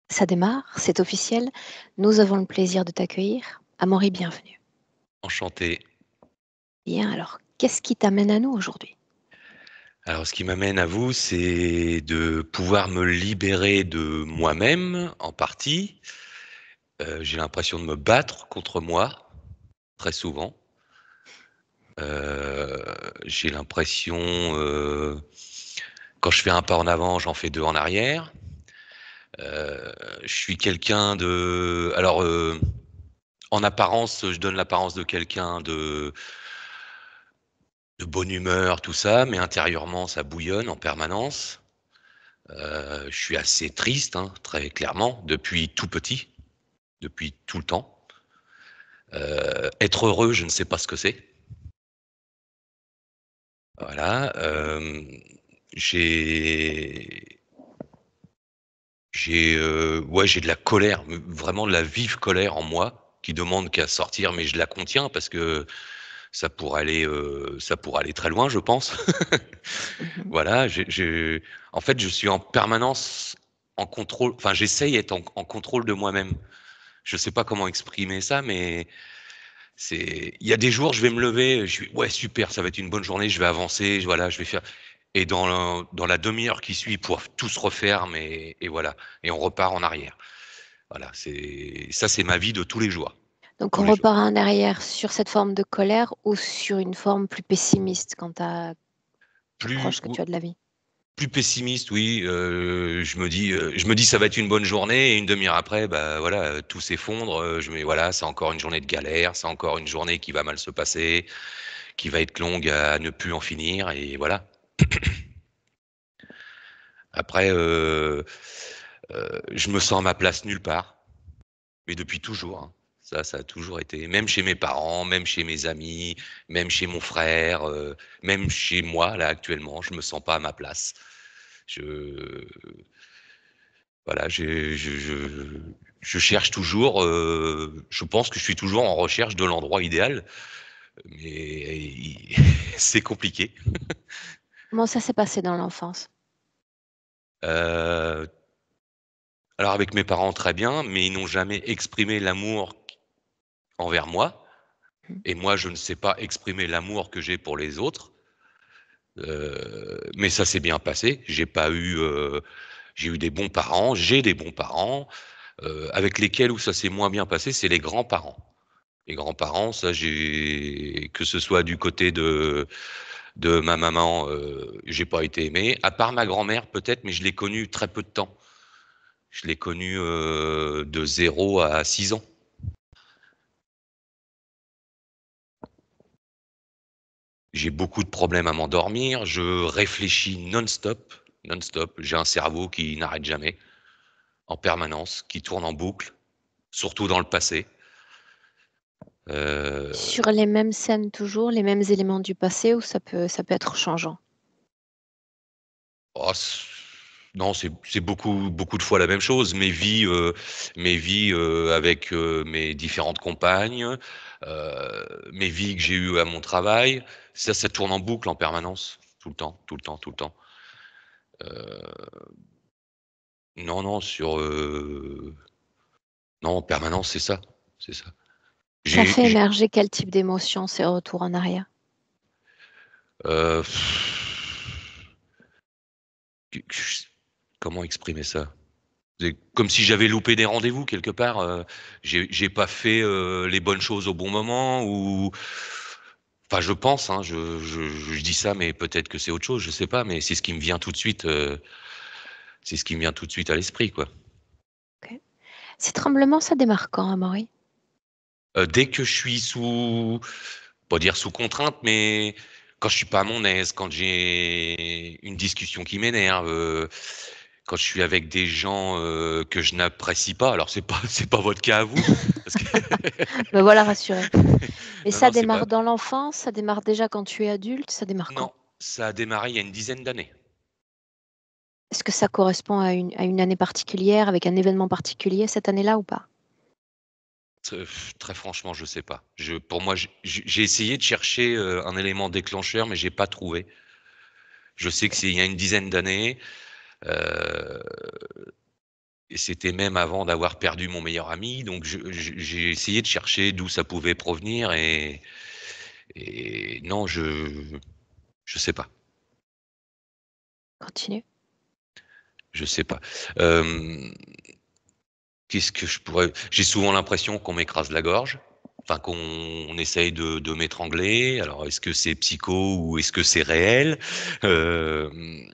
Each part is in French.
Ça démarre, c'est officiel. Nous avons le plaisir de t'accueillir. Amaury, bienvenue. Enchanté. Bien, alors, qu'est-ce qui t'amène à nous aujourd'hui? Alors, ce qui m'amène à vous, c'est de pouvoir me libérer de moi-même, en partie. J'ai l'impression de me battre contre moi, très souvent. J'ai l'impression, quand je fais un pas en avant, j'en fais deux en arrière. Je suis quelqu'un de... Alors, en apparence, je donne l'apparence de quelqu'un de bonne humeur, tout ça, mais intérieurement, ça bouillonne en permanence. Je suis assez triste, hein, très clairement, depuis tout petit, depuis tout le temps. Être heureux, je ne sais pas ce que c'est. Voilà. J'ai, j'ai de la colère, vraiment de la vive colère en moi, qui demande qu'à sortir, mais je la contiens parce que ça pourrait aller très loin, je pense. Mhm. Voilà. En fait, je suis en permanence en contrôle. Enfin, j'essaye d'être en contrôle de moi-même. Je sais pas comment exprimer ça, mais il y a des jours, je vais me lever, je vais, ouais, super, ça va être une bonne journée, je vais avancer, voilà, je vais faire. Et dans la demi-heure qui suit, pour tout se referme et voilà. Et on repart en arrière. Voilà, c'est ma vie de tous les jours. Donc, Tous on les jours. repart en arrière sur cette forme de colère ou sur une forme plus pessimiste quant à Plus, l'approche que tu as de la vie? plus pessimiste, oui. Je me dis, ça va être une bonne journée et une demi-heure après, bah voilà, tout s'effondre. Je me dis, voilà, c'est encore une journée de galère, c'est encore une journée qui va mal se passer, qui va être longue à ne plus en finir et voilà. Après, je me sens à ma place nulle part, mais depuis toujours, hein. Ça a toujours été, même chez mes parents, même chez mes amis, même chez mon frère, même chez moi, là, actuellement, je me sens pas à ma place. Je, voilà, je cherche toujours, je pense que je suis toujours en recherche de l'endroit idéal, mais c'est compliqué. Comment ça s'est passé dans l'enfance? Euh, alors avec mes parents, très bien, mais ils n'ont jamais exprimé l'amour envers moi. Mhm. Et moi, je ne sais pas exprimer l'amour que j'ai pour les autres. Mais ça s'est bien passé. J'ai eu des bons parents. J'ai des bons parents. Avec lesquels où ça s'est moins bien passé, c'est les grands-parents. Les grands-parents, ça, que ce soit du côté de ma maman, j'ai pas été aimé. À part ma grand-mère, peut-être, mais je l'ai connue très peu de temps. Je l'ai connue de 0 à 6 ans. J'ai beaucoup de problèmes à m'endormir, je réfléchis non-stop, non-stop. J'ai un cerveau qui n'arrête jamais, en permanence, qui tourne en boucle, surtout dans le passé. Euh, Sur les mêmes scènes toujours, les mêmes éléments du passé ou ça peut être changeant? oh, non, c'est beaucoup, beaucoup de fois la même chose. Mes vies avec mes différentes compagnes, mes vies que j'ai eues à mon travail, ça tourne en boucle en permanence, tout le temps, tout le temps, tout le temps. Euh, non, non, non, en permanence, c'est ça. C'est ça. Ça J'ai, fait j'ai- émerger quel type d'émotion ces retours en arrière? euh, comment exprimer ça? C'est comme si j'avais loupé des rendez-vous quelque part. J'ai pas fait les bonnes choses au bon moment ou. Enfin, je pense, hein, je dis ça, mais peut-être que c'est autre chose, je sais pas, mais c'est ce qui me vient tout de suite, c'est ce qui me vient tout de suite à l'esprit, quoi. Ok. Ces tremblements, ça démarre quand, Amaury? Dès que je suis pas dire sous contrainte, mais quand je suis pas à mon aise, quand j'ai une discussion qui m'énerve, quand je suis avec des gens que je n'apprécie pas. Alors c'est pas votre cas à vous, parce que Me voilà rassurée. Et non ça non c'est pas démarre dans l'enfance, ça démarre déjà quand tu es adulte, ça démarre quand? non, ça a démarré il y a une dizaine d'années. Est-ce que ça correspond à une année particulière, avec un événement particulier cette année-là ou pas? Très franchement, je sais pas. Pour moi, j'ai essayé de chercher un élément déclencheur, mais j'ai pas trouvé. Je sais que c'est il y a une dizaine d'années. Euh, c'était même avant d'avoir perdu mon meilleur ami, donc j'ai essayé de chercher d'où ça pouvait provenir et non, je sais pas. Continue. Je sais pas. Qu'est-ce que je pourrais j'ai souvent l'impression qu'on m'écrase la gorge, enfin qu'on essaye de m'étrangler. Alors est-ce que c'est psycho ou est-ce que c'est réel? Hem,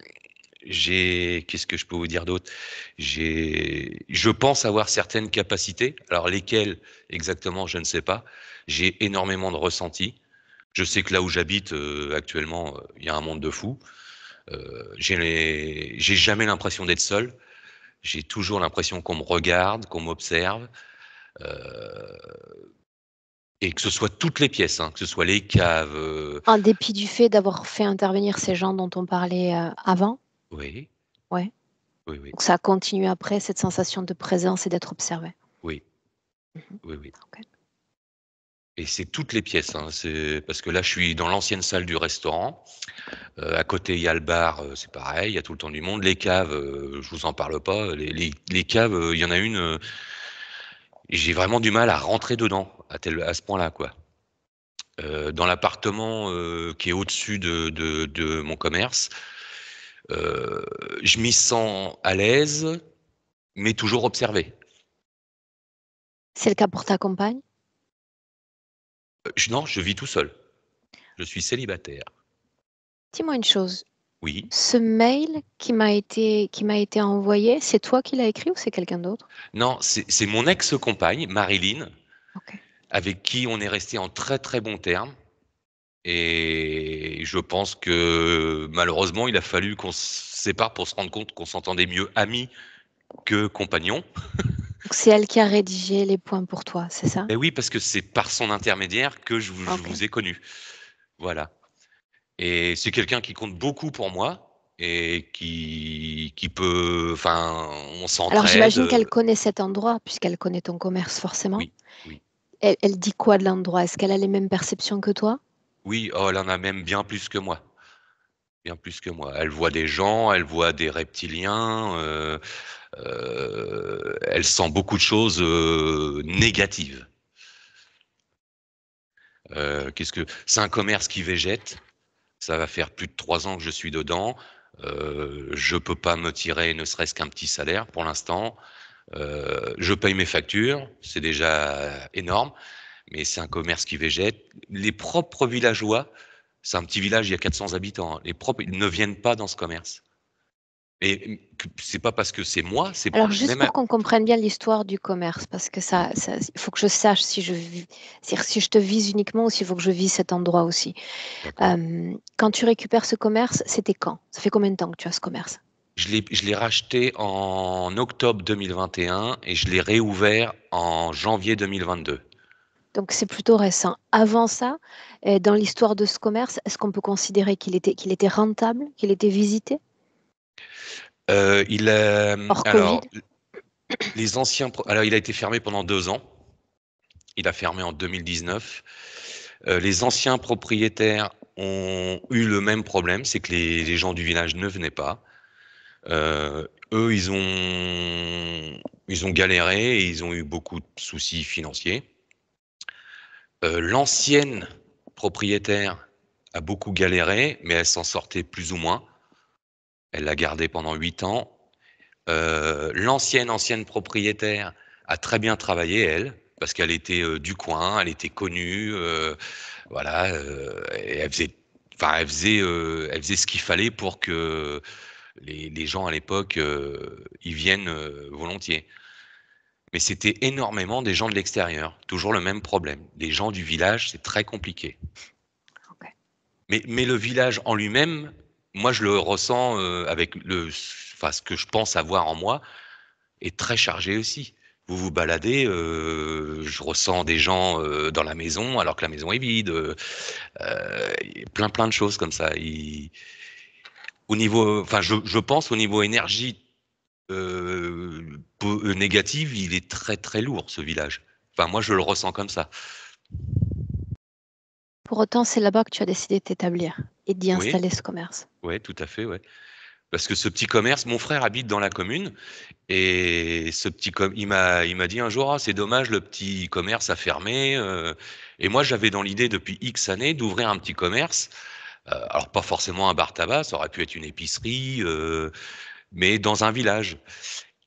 j'ai qu'est-ce que je peux vous dire d'autre? Je pense avoir certaines capacités, alors lesquelles exactement, je ne sais pas. J'ai énormément de ressentis. Je sais que là où j'habite, actuellement, il y a un monde de fous. J'ai jamais l'impression d'être seul. J'ai toujours l'impression qu'on me regarde, qu'on m'observe, heu et que ce soit toutes les pièces, hein, que ce soit les caves, En dépit du fait d'avoir fait intervenir ces gens dont on parlait, avant? oui, Ouais. oui, oui, Donc ça a continué après cette sensation de présence et d'être observé? oui, Mmh. oui, oui OK. et c'est toutes les pièces, hein, c'est parce que là, je suis dans l'ancienne salle du restaurant, à côté, il y a le bar, c'est pareil, il y a tout le temps du monde. Les caves, je vous en parle pas, les caves, il y en a une, j'ai vraiment du mal à rentrer dedans, à ce point-là, quoi. Dans l'appartement, qui est au-dessus de mon commerce, heu, je m'y sens à l'aise, mais toujours observé. C'est le cas pour ta compagne? Non, je vis tout seul. Je suis célibataire. Dis-moi une chose, Oui. ce mail qui m'a été envoyé, c'est toi qui l'as écrit ou c'est quelqu'un d'autre? Non, c'est mon ex-compagne, Marilyn, OK. avec qui on est resté en très, très bons termes et je pense que malheureusement, il a fallu qu'on se sépare pour se rendre compte qu'on s'entendait mieux amis que compagnons. Donc c'est elle qui a rédigé les points pour toi, c'est ça? Et oui, parce que c'est par son intermédiaire que je OK. vous ai connu. Voilà et c'est quelqu'un qui compte beaucoup pour moi et qui peut enfin, on Alors s'entraide, j'imagine qu'elle connaît cet endroit puisqu'elle connaît ton commerce forcément. oui, oui. Elle dit quoi de l'endroit? Est-ce qu'elle a les mêmes perceptions que toi? Oui, oh, elle en a même bien plus que moi, bien plus que moi. Elle voit des gens, elle voit des reptiliens, elle sent beaucoup de choses, négatives. Qu'est-ce que c'est un commerce qui végète. Ça va faire plus de 3 ans que je suis dedans. Je peux pas me tirer ne serait-ce qu'un petit salaire pour l'instant. Je paye mes factures, c'est déjà énorme, mais c'est un commerce qui végète. Les propres villageois, c'est un petit village, il y a 400 habitants, hein, les propres, ils ne viennent pas dans ce commerce et que c'est pas parce que c'est moi, c'est Alors juste même à pour qu'on comprenne bien l'histoire du commerce, parce que ça il faut que je sache si je vis c'est-à-dire si je te vise uniquement ou s'il faut que je vise cet endroit aussi. d'accord. Quand tu récupères ce commerce, c'était quand? Ça fait combien de temps que tu as ce commerce? Je l'ai racheté en octobre 2021 et je l'ai réouvert en janvier 2022. Donc c'est plutôt récent. Avant ça, dans l'histoire de ce commerce, est-ce qu'on peut considérer qu'il était rentable, qu'il était visité? Il a, Hors alors Covid? les anciens pro alors il a été fermé pendant 2 ans. Il a fermé en 2019. Les anciens propriétaires ont eu le même problème, c'est que les gens du village ne venaient pas. Eux, ils ont galéré et ils ont eu beaucoup de soucis financiers. L'ancienne propriétaire a beaucoup galéré, mais elle s'en sortait plus ou moins. Elle l'a gardé pendant 8 ans. Ancienne propriétaire a très bien travaillé elle, parce qu'elle était, du coin, elle était connue, voilà, et elle faisait ce qu'il fallait pour que les gens à l'époque, y viennent, volontiers. Mais c'était énormément des gens de l'extérieur, toujours le même problème. Les gens du village, c'est très compliqué. OK. Mais le village en lui-même, moi je le ressens, avec ce que je pense avoir en moi, est très chargé aussi. Vous vous baladez, je ressens des gens, dans la maison alors que la maison est vide, plein de choses comme ça. Au niveau enfin je pense au niveau énergie, négative, il est très, très lourd ce village. Enfin moi je le ressens comme ça. Pour autant, c'est là-bas que tu as décidé de t'établir et d'y Oui, installer ce commerce? ouais, tout à fait, ouais. Parce que ce petit commerce, mon frère habite dans la commune et il m'a dit un jour: «Ah, c'est dommage, le petit commerce a fermé», et moi, j'avais dans l'idée depuis X années d'ouvrir un petit commerce, alors pas forcément un bar tabac, ça aurait pu être une épicerie, mais dans un village.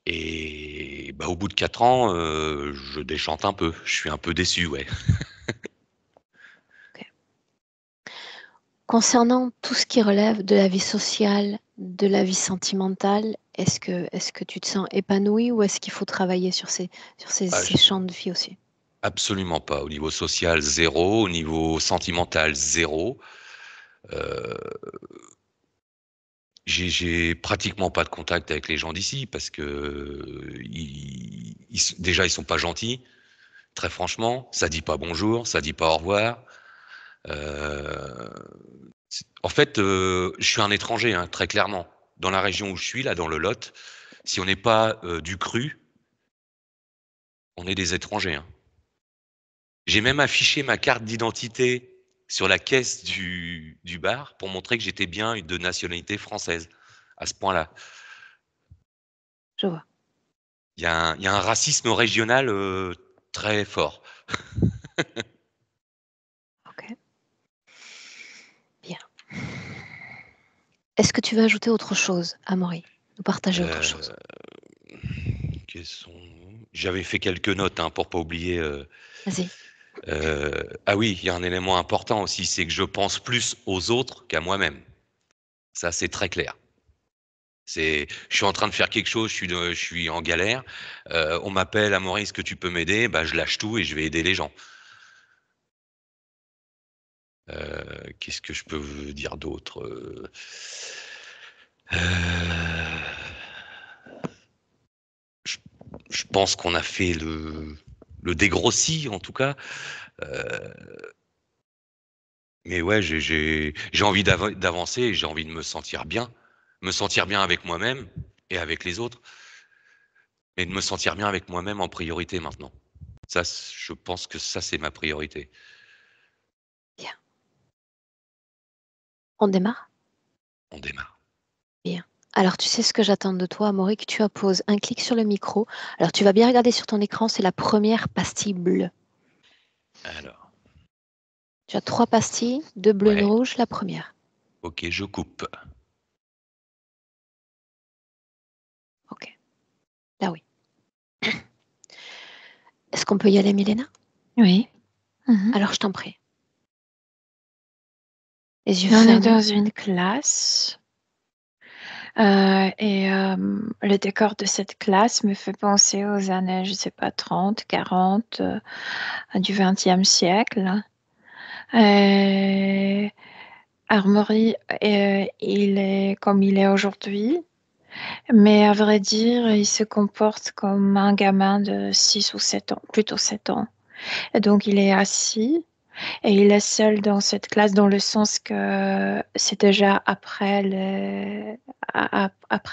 Et bah, au bout de 4 ans, je déchante un peu. Je suis un peu déçu, ouais. OK. Concernant tout ce qui relève de la vie sociale, de la vie sentimentale, est-ce que tu te sens épanoui ou est-ce qu'il faut travailler sur Ah, ces champs de vie aussi? absolument pas. Au niveau social, zéro. Au niveau sentimental, zéro. Heu, j'ai pratiquement pas de contact avec les gens d'ici parce que, déjà, ils sont pas gentils, très franchement. Ça dit pas bonjour, ça dit pas au revoir. Heu, En fait, je suis un étranger, hein, très clairement. Dans la région où je suis, là, dans le Lot, si on n'est pas, du cru, on est des étrangers, hein. J'ai même affiché ma carte d'identité sur la caisse du bar pour montrer que j'étais bien de nationalité française, à ce point-là. Je vois. Il y a un racisme régional, très fort. OK, bien. Est-ce que tu veux ajouter autre chose, Amaury? Nous partager autre chose? Heu, quels sont J'avais fait quelques notes, hein, pour pas oublier, Vas-y. ah oui, il y a un élément important aussi, c'est que je pense plus aux autres qu'à moi-même. Ça, c'est très clair. Je suis en train de faire quelque chose, je suis en galère, on m'appelle: «Ah Maurice, est-ce que tu peux m'aider?» Bah, je lâche tout et je vais aider les gens. Qu'est-ce que je peux vous dire d'autre? Je je pense qu'on a fait le dégrossi en tout cas, heu, mais ouais, j'ai envie d'avancer et j'ai envie de me sentir bien avec moi-même et avec les autres, mais de me sentir bien avec moi-même en priorité maintenant. Ça, je pense que ça, c'est ma priorité. Bien. On démarre? On démarre. Bien. Alors, tu sais ce que j'attends de toi, Amaury, que tu apposes un clic sur le micro. Alors, tu vas bien regarder sur ton écran, c'est la première pastille bleue. Alors, Tu as 3 pastilles, 2 bleues, une ouais, rouge, la première. OK, je coupe. OK. Là, oui. Est-ce qu'on peut y aller, Milena? Oui. Mmh. Alors, je t'en prie. Les yeux On est fermés. dans une classe, et le décor de cette classe me fait penser aux années, je sais pas, 30, 40, du XXe siècle. Heu, Armory, il est comme il est aujourd'hui, mais à vrai dire, il se comporte comme un gamin de 6 ou 7 ans, plutôt 7 ans. Et donc il est assis. Et il est seul dans cette classe dans le sens que c'est déjà après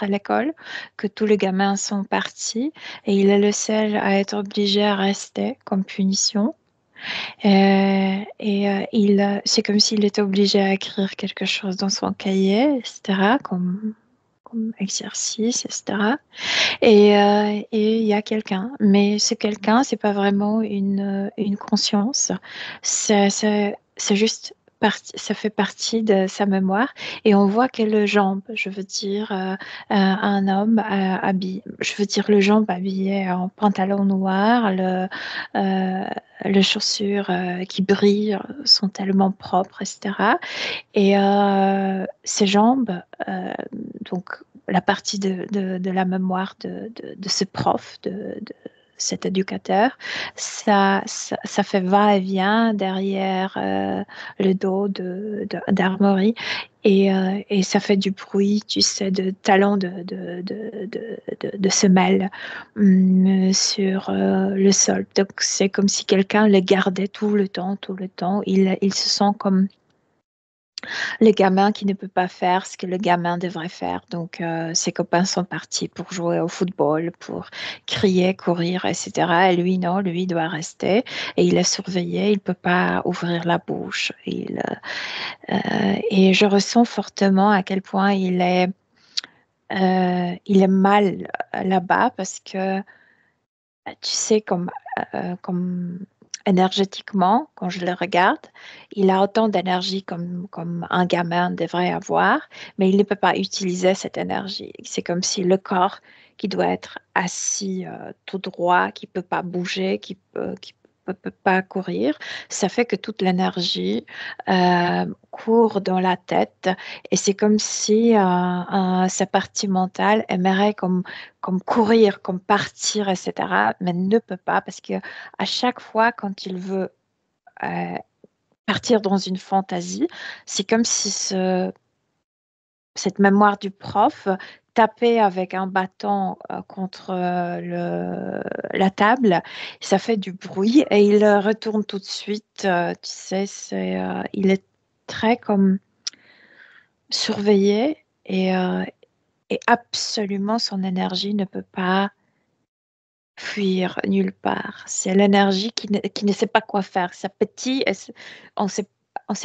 l'école que tous les gamins sont partis et il est le seul à être obligé à rester comme punition. C'est comme s'il était obligé à écrire quelque chose dans son cahier, etc., comme exercice, etc. Et il y a quelqu'un, mais ce quelqu'un, c'est pas vraiment une conscience, c'est juste ça fait partie de sa mémoire et on voit que le jambe, je veux dire, un homme habillé, je veux dire le jambe habillé en pantalon noir, les chaussures qui brillent sont tellement propres, etc. Et ses jambes, donc la partie de la mémoire de ce prof, de cet éducateur, ça fait va-et-vient derrière le dos d'Armory et ça fait du bruit, tu sais, de talons de semelles sur le sol. Donc c'est comme si quelqu'un le gardait tout le temps, tout le temps. Il se sent comme le gamin qui ne peut pas faire ce que le gamin devrait faire. Donc, ses copains sont partis pour jouer au football, pour crier, courir, etc. Et lui, non, lui, il doit rester. Et il est surveillé, il ne peut pas ouvrir la bouche. Et je ressens fortement à quel point il est il est mal là-bas parce que, tu sais, comme énergétiquement, quand je le regarde, il a autant d'énergie comme un gamin devrait avoir, mais il ne peut pas utiliser cette énergie. C'est comme si le corps qui doit être assis tout droit, qui peut pas bouger, qui peut pas courir, ça fait que toute l'énergie court dans la tête et c'est comme si sa partie mentale aimerait comme courir, comme partir, etc., mais ne peut pas parce que à chaque fois quand il veut euh, partir dans une fantaisie, c'est comme si cette mémoire du prof tapait avec un bâton contre la table, ça fait du bruit et il retourne tout de suite. Tu sais, il est très comme surveillé et absolument son énergie ne peut pas fuir nulle part. C'est l'énergie qui ne sait pas quoi faire. Ça pétille et on sait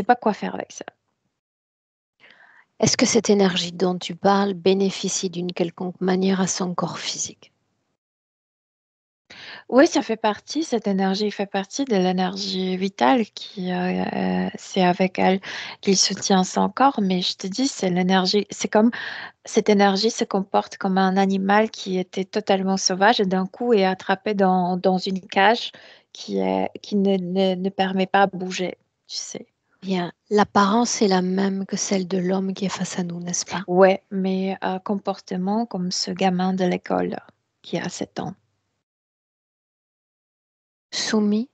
pas quoi faire avec ça. Est-ce que cette énergie dont tu parles bénéficie d'une quelconque manière à son corps physique? Oui, ça fait partie, cette énergie fait partie de l'énergie vitale c'est avec elle qu'il soutient son corps, mais je te dis, c'est l'énergie, c'est comme, cette énergie se comporte comme un animal qui était totalement sauvage et d'un coup est attrapé dans une cage qui ne permet pas de bouger, tu sais. Bien, l'apparence est la même que celle de l'homme qui est face à nous, n'est-ce pas? Ouais, mais comportement comme ce gamin de l'école qui a 7 ans. Soumis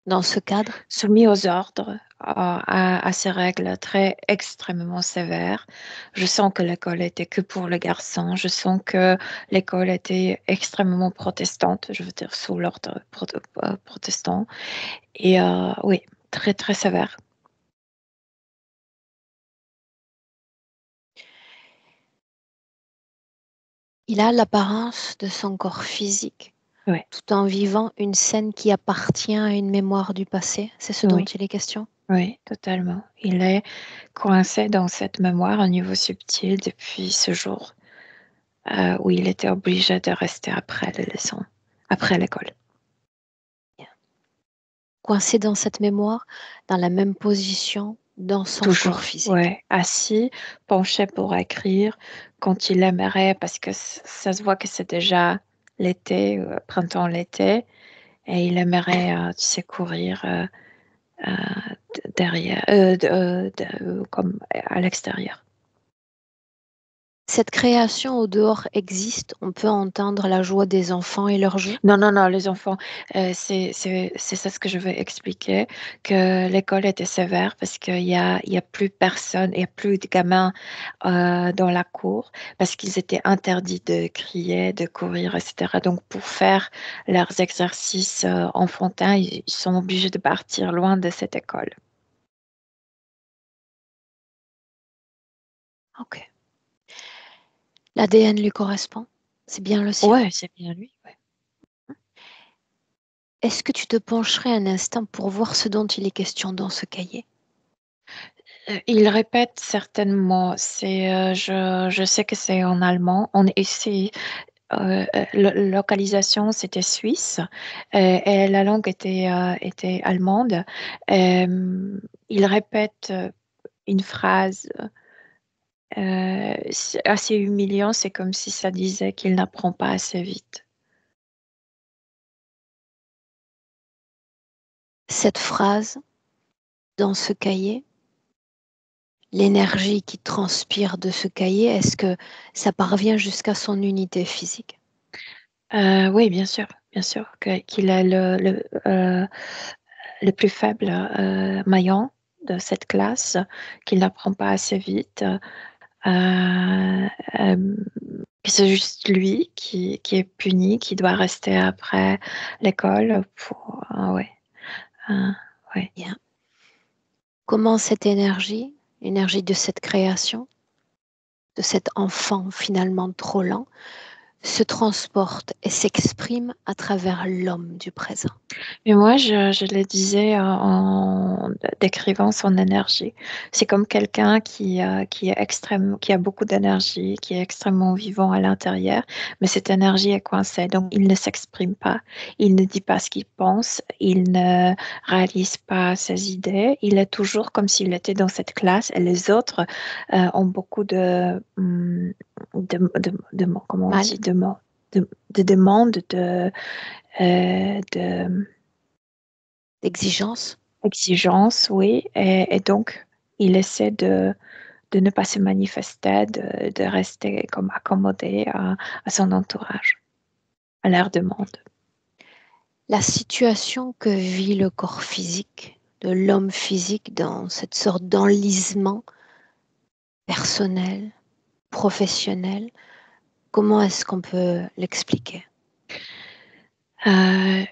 dans ce cadre? Soumis aux ordres, à ces règles très extrêmement sévères. Je sens que l'école était que pour les garçons. Je sens que l'école était extrêmement protestante, je veux dire sous l'ordre protestant. Et oui, très très sévère. Il a l'apparence de son corps physique, Oui, tout en vivant une scène qui appartient à une mémoire du passé. C'est ce dont oui, il est question? oui, totalement. Il est coincé dans cette mémoire au niveau subtil depuis ce jour où il était obligé de rester après les leçons, après l'école. Coincé dans cette mémoire, dans la même position, dans son corps Toujours, physique. ouais, assis, penché pour écrire, quand il aimerait, parce que ça se voit que c'est déjà l'été, printemps-l'été, et il aimerait, tu sais, courir derrière, comme à l'extérieur. Cette création au dehors existe, on peut entendre la joie des enfants et leur jeu. Non, non, non, les enfants, c'est ça ce que je veux expliquer, que l'école était sévère parce qu'il y a plus personne, il n'y a plus de gamins dans la cour parce qu'ils étaient interdits de crier, de courir, etc. Donc, pour faire leurs exercices enfantins, ils sont obligés de partir loin de cette école. Ok. L'ADN lui correspond. C'est bien le sien. Ouais, c'est bien lui. Ouais. Est-ce que tu te pencherais un instant pour voir ce dont il est question dans ce cahier? Il répète certainement, je sais que c'est en allemand, la localisation, c'était suisse et la langue était allemande. Il répète une phrase c'est assez humiliant, c'est comme si ça disait qu'il n'apprend pas assez vite. Cette phrase, dans ce cahier, l'énergie qui transpire de ce cahier, est-ce que ça parvient jusqu'à son unité physique? Oui, bien sûr qu'il est le plus faible maillon de cette classe, qu'il n'apprend pas assez vite. Euh, Puis c'est juste lui qui est puni, qui doit rester après l'école pour... ouais. euh, ouais. Bien. Comment cette énergie, l'énergie de cette création, de cet enfant finalement trop lent, se transporte et s'exprime à travers l'homme du présent. Mais moi, je le disais en décrivant son énergie. C'est comme quelqu'un qui est qui a beaucoup d'énergie, qui est extrêmement vivant à l'intérieur, mais cette énergie est coincée, donc il ne s'exprime pas, il ne dit pas ce qu'il pense, il ne réalise pas ses idées, il est toujours comme s'il était dans cette classe et les autres ont beaucoup comment on Mal, dit, de demandes, de d'exigence. exigence, oui, et donc il essaie de ne pas se manifester, de rester comme accommodé à son entourage, à leur demande. La situation que vit le corps physique, de l'homme physique dans cette sorte d'enlisement personnel, professionnel, comment est-ce qu'on peut l'expliquer? Euh,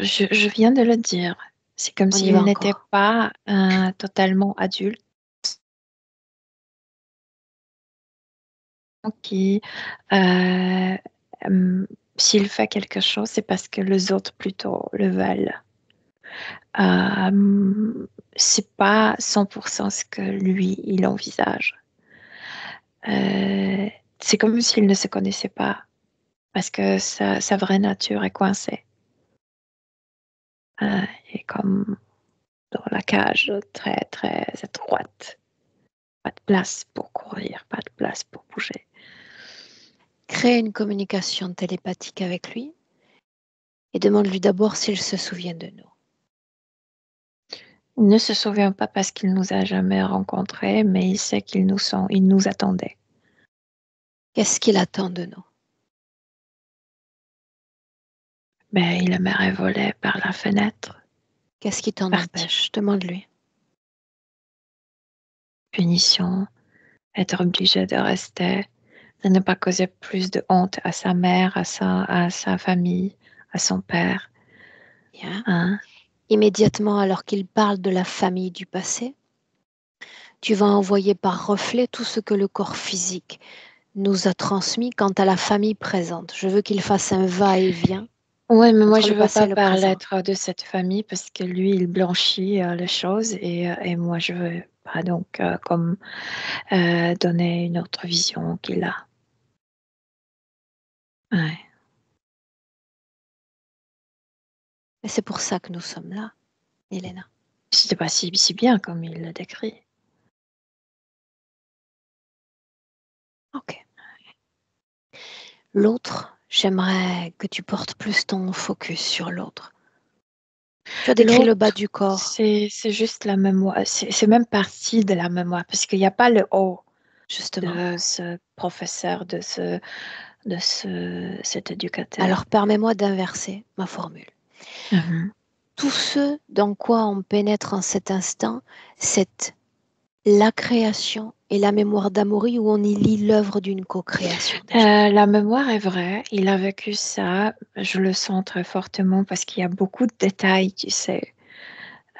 je viens de le dire. C'est comme On y va s'il n'était encore. pas totalement adulte, qui, euh, s'il fait quelque chose, c'est parce que les autres plutôt le veulent. C'est pas 100% ce que lui, il envisage. Euh, c'est comme s'il ne se connaissait pas, parce que sa vraie nature est coincée. Il est comme dans la cage, très, très étroite. Pas de place pour courir, pas de place pour bouger. Crée une communication télépathique avec lui et demande-lui d'abord s'il se souvient de nous. Il ne se souvient pas parce qu'il nous a jamais rencontrés, mais il sait il nous attendait. Qu'est-ce qu'il attend de nous? Mais il aimerait voler par la fenêtre, Qu'est-ce qui t'en partir. empêche? Demande-lui. Punition, être obligé de rester, de ne pas causer plus de honte à sa mère, à sa famille, à son père. Bien. Hein? Immédiatement, alors qu'il parle de la famille du passé, tu vas envoyer par reflet tout ce que le corps physique nous a transmis quant à la famille présente. Je veux qu'il fasse un va-et-vient Oui, mais moi, entre je le ne veux passé pas et le parler présent. trop de cette famille parce que lui, il blanchit les choses et moi, je ne veux pas donc comme donner une autre vision qu'il a. Ouais. Et c'est pour ça que nous sommes là, Elena. C'était pas si bien comme il le décrit. Ok. L'autre, j'aimerais que tu portes plus ton focus sur l'autre. Tu as décrit le bas L'autre, du corps, c'est juste la mémoire, c'est même partie de la mémoire parce qu'il n'y a pas le haut justement. de ce professeur, cet éducateur. Alors permets-moi d'inverser ma formule. Mhm. Tout ce dans quoi on pénètre en cet instant, c'est la création et la mémoire d'Amaury où on y lit l'œuvre d'une co-création déjà. La mémoire est vraie, il a vécu ça, je le sens très fortement parce qu'il y a beaucoup de détails, tu sais.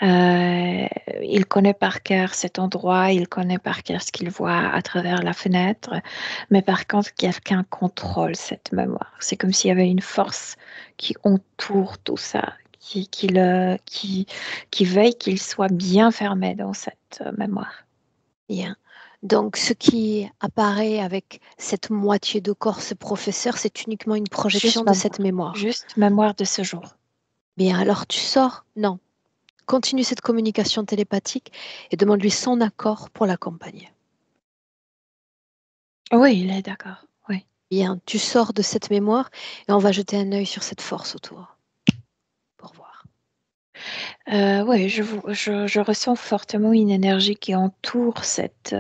Il connaît par cœur cet endroit, il connaît par cœur ce qu'il voit à travers la fenêtre, mais par contre, quelqu'un contrôle cette mémoire. C'est comme s'il y avait une force qui entoure tout ça, qui veille qu'il soit bien fermé dans cette mémoire. Bien. Donc, ce qui apparaît avec cette moitié de corps, ce professeur, c'est uniquement une projection de cette mémoire. Juste mémoire de ce jour. Bien, alors tu sors? Non. Continue cette communication télépathique et demande-lui son accord pour l'accompagner. Oui, il est d'accord. Oui. Bien, tu sors de cette mémoire et on va jeter un œil sur cette force autour pour voir. Oui, je ressens fortement une énergie qui entoure cette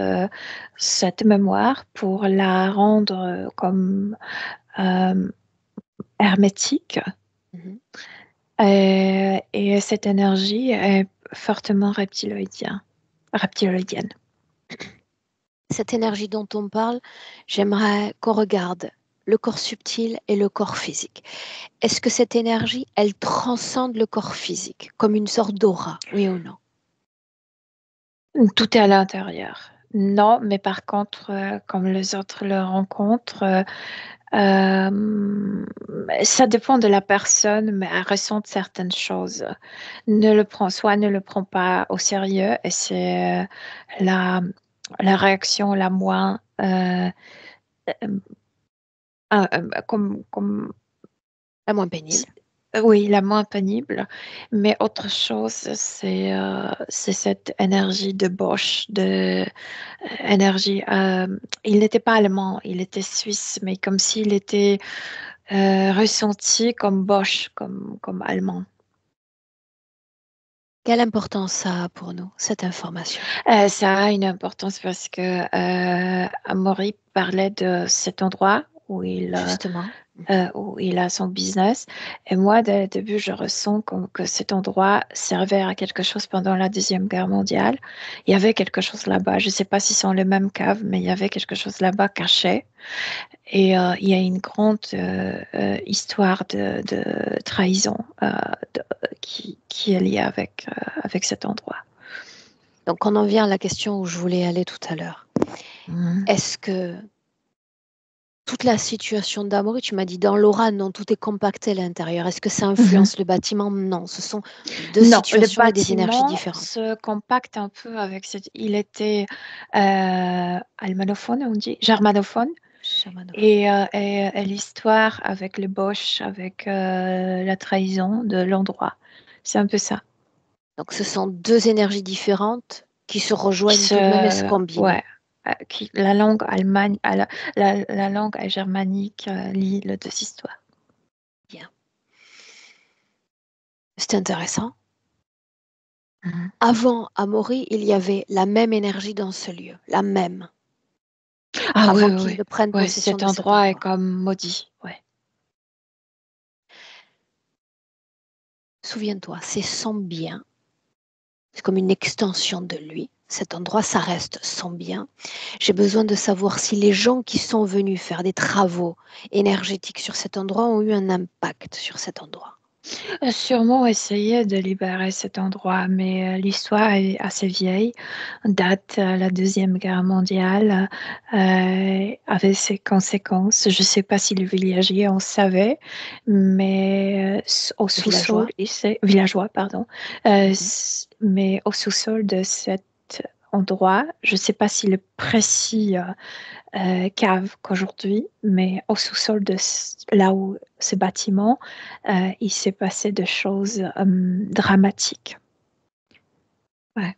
mémoire pour la rendre comme euh, hermétique. Mhm. Et cette énergie est fortement reptiloïdienne. Cette énergie dont on parle, j'aimerais qu'on regarde le corps subtil et le corps physique. Est-ce que cette énergie, elle transcende le corps physique, comme une sorte d'aura, oui ou non? Tout est à l'intérieur. Non, mais par contre, comme les autres le rencontrent, Ça dépend de la personne, mais elle ressent certaines choses. Soit ne le prend pas au sérieux, et c'est la, la réaction la moins, comme La moins pénible. oui, la moins pénible, mais autre chose, c'est cette énergie de Bosch, énergie. Il n'était pas allemand, il était suisse, mais comme s'il était ressenti comme Bosch, comme allemand. Quelle importance ça a pour nous, cette information? Ça a une importance parce que Amaury parlait de cet endroit Justement. où il a son business. Et moi, dès le début, je ressens que cet endroit servait à quelque chose pendant la Deuxième Guerre mondiale. Il y avait quelque chose là-bas. Je ne sais pas si c'est les mêmes caves, mais il y avait quelque chose là-bas caché. Et il y a une grande histoire de trahison de- qui est liée avec cet endroit. Donc, on en vient à la question où je voulais aller tout à l'heure. Mhm. Est-ce que toute la situation d'Amaury, tu m'as dit dans l'aura, non, tout est compacté à l'intérieur. Est-ce que ça Mhm. influence le bâtiment? Non, ce sont deux Non, le situations et des énergies bâtiment différentes. se compacte un peu avec cette. Il était almanophone, on dit, germanophone, Chamanoff. et l'histoire avec le Bosch, avec la trahison de l'endroit. C'est un peu ça. Donc, ce sont deux énergies différentes qui se Qui rejoignent tout de même et se se, combinent. ouais, la langue Allemagne, la langue germanique lie les deux histoires. Bien. C'est intéressant. Mhm. Avant Amaury, il y avait la même énergie dans ce lieu, la même, Ah oui, avant oui, qu'il oui. ne prenne Ouais, possession cet de cet endroit est endroit. comme maudit. Ouais. Souviens-toi, c'est son bien. C'est comme une extension de lui. Cet endroit, ça reste son bien. J'ai besoin de savoir si les gens qui sont venus faire des travaux énergétiques sur cet endroit ont eu un impact sur cet endroit. Sûrement essayer de libérer cet endroit, mais l'histoire est assez vieille, date la Deuxième Guerre mondiale, avec ses conséquences. Je ne sais pas si les villageois en savaient, mais au sous-sol, Villageois. villageois, pardon, Mhm. mais au sous-sol de cet endroit, je ne sais pas si le précis cave qu'aujourd'hui, mais au sous-sol de là où ce bâtiment, il s'est passé des choses dramatiques. Ouais.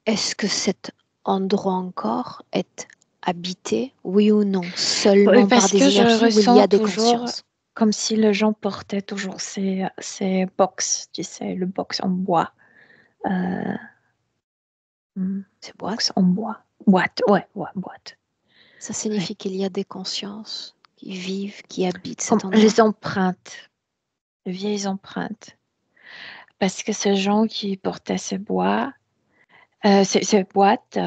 Est-ce que cet endroit encore est habité, oui ou non, seulement par Parce des que je énergies où il y ressens a des toujours consciences? comme si les gens portaient toujours ces box, tu sais, le box en bois. Euh, Ces box boîtes, en bois. Boîte, ouais, ouais, boîte. ça Ouais. signifie qu'il y a des consciences qui vivent, qui habitent Comme cet endroit. les empreintes, les vieilles empreintes. Parce que ces gens qui portaient ces bois, ces boîtes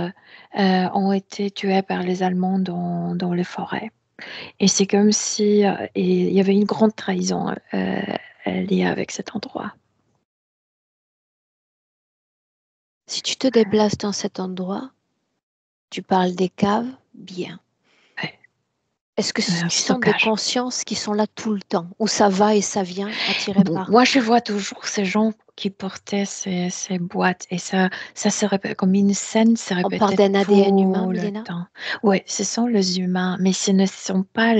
ont été tuées par les Allemands dans les forêts. Et c'est comme si il y avait une grande trahison liée avec cet endroit. Si tu te déplaces dans cet endroit, tu parles des caves, bien. Ouais, Est-ce que un tu sens des stockage. consciences qui sont là tout le temps, où ça va et ça vient, attiré Bon, par? moi, je vois toujours ces gens qui portaient ces boîtes et ça se répète comme une scène se On parle répétait d'un ADN humain, tout le Milena? temps. Oui, ce sont les humains, mais ce ne sont pas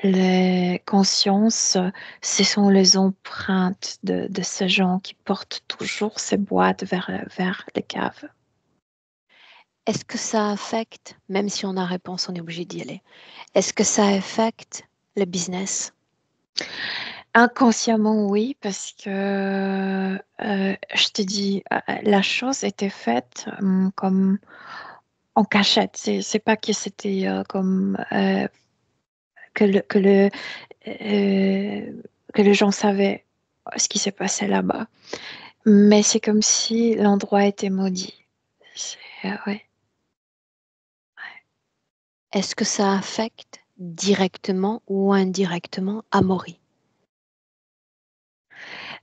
les consciences, ce sont les empreintes de ces gens qui portent toujours ces boîtes vers les caves. Est-ce que ça affecte, même si on a réponse, on est obligé d'y aller, est-ce que ça affecte le business? Inconsciemment, oui, parce que je te dis, la chose était faite comme en cachette. C'est pas que c'était comme que euh, que les gens savaient ce qui s'est passé là-bas. Mais c'est comme si l'endroit était maudit. Ouais. Est-ce que ça affecte directement ou indirectement Amaury?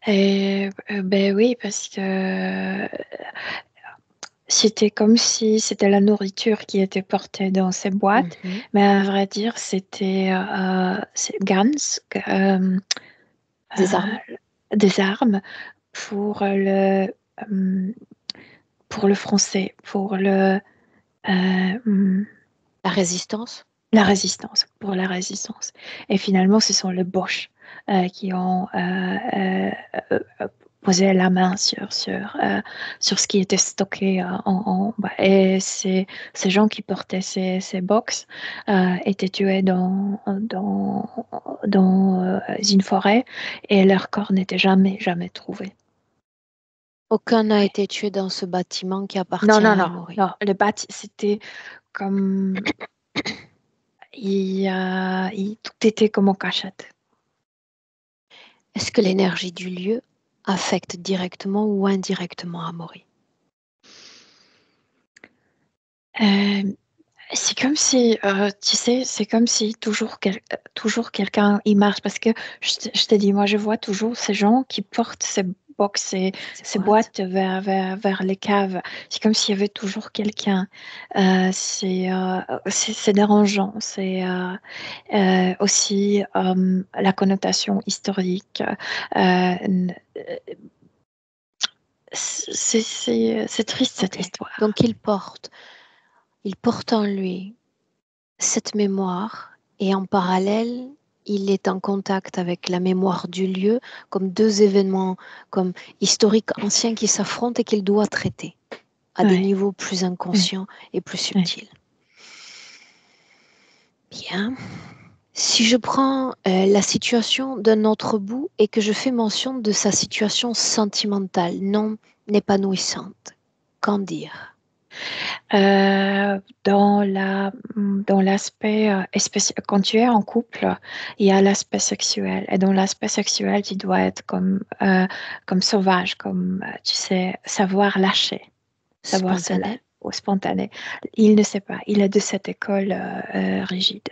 Et ben oui, parce que c'était comme si c'était la nourriture qui était portée dans ces boîtes, Mhm. mais à vrai dire, c'était Gans, euh, Des armes. des armes pour euh, pour le français, hum, La résistance. la résistance, pour la résistance. Et finalement, ce sont les Boches qui ont posé la main sur ce qui était stocké en bas. Et ces gens qui portaient ces box étaient tués dans une forêt et leur corps n'était jamais trouvé. Aucun n'a Oui. été tué dans ce bâtiment qui Non, appartient non, à non, Amaury. non. Le bat, c'était comme... tout était comme en cachette. Est-ce que l'énergie du lieu affecte directement ou indirectement Amaury? Euh, c'est comme si, tu sais, c'est comme si toujours quelqu'un y marche. Parce que je te dis, moi, je vois toujours ces gens qui portent ces box, Ces ces boîtes. boîtes vers les caves. C'est comme s'il y avait toujours quelqu'un. C'est dérangeant. C'est aussi la connotation historique. C'est triste cette Ok. histoire. Donc il porte en lui cette mémoire et en parallèle, il est en contact avec la mémoire du lieu comme deux événements comme historiques anciens qui s'affrontent et qu'il doit traiter à des Ouais, niveaux plus ouais, inconscients et plus ouais. subtils. Bien. Si je prends la situation d'un autre bout et que je fais mention de sa situation sentimentale non épanouissante, qu'en dire? Dans l'aspect, quand tu es en couple, il y a l'aspect sexuel. Et dans l'aspect sexuel, tu dois être comme sauvage, comme, tu sais, savoir lâcher, savoir se Spontané? lâcher, ou spontané. Il ne sait pas. Il est de cette école rigide.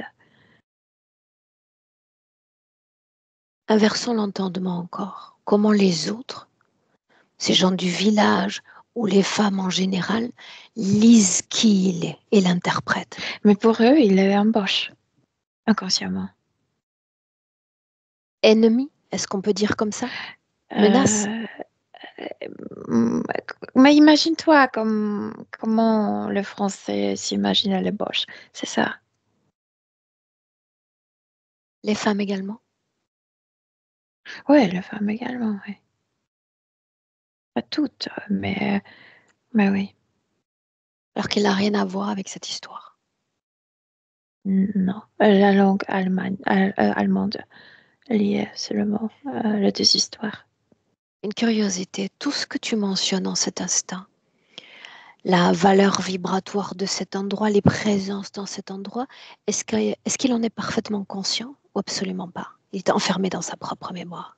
Inversons l'entendement encore. Comment les autres, ces gens du village ou les femmes en général, lisent qui il est et l'interprètent? Mais pour eux, il est un boche, inconsciemment. Ennemi, est-ce qu'on peut dire comme ça? Menace? Euh, Mm, Mais imagine-toi comment le français s'imagine à l'ébauche. C'est ça. Les femmes également? Oui, les femmes également, oui. Pas toutes, mais oui. Alors qu'elle n'a rien à voir avec cette histoire. Non. La langue allemande liée seulement les deux histoires. Une curiosité, tout ce que tu mentionnes en cet instant, la valeur vibratoire de cet endroit, les présences dans cet endroit, est-ce qu'il en est parfaitement conscient ou absolument pas? Il est enfermé dans sa propre mémoire.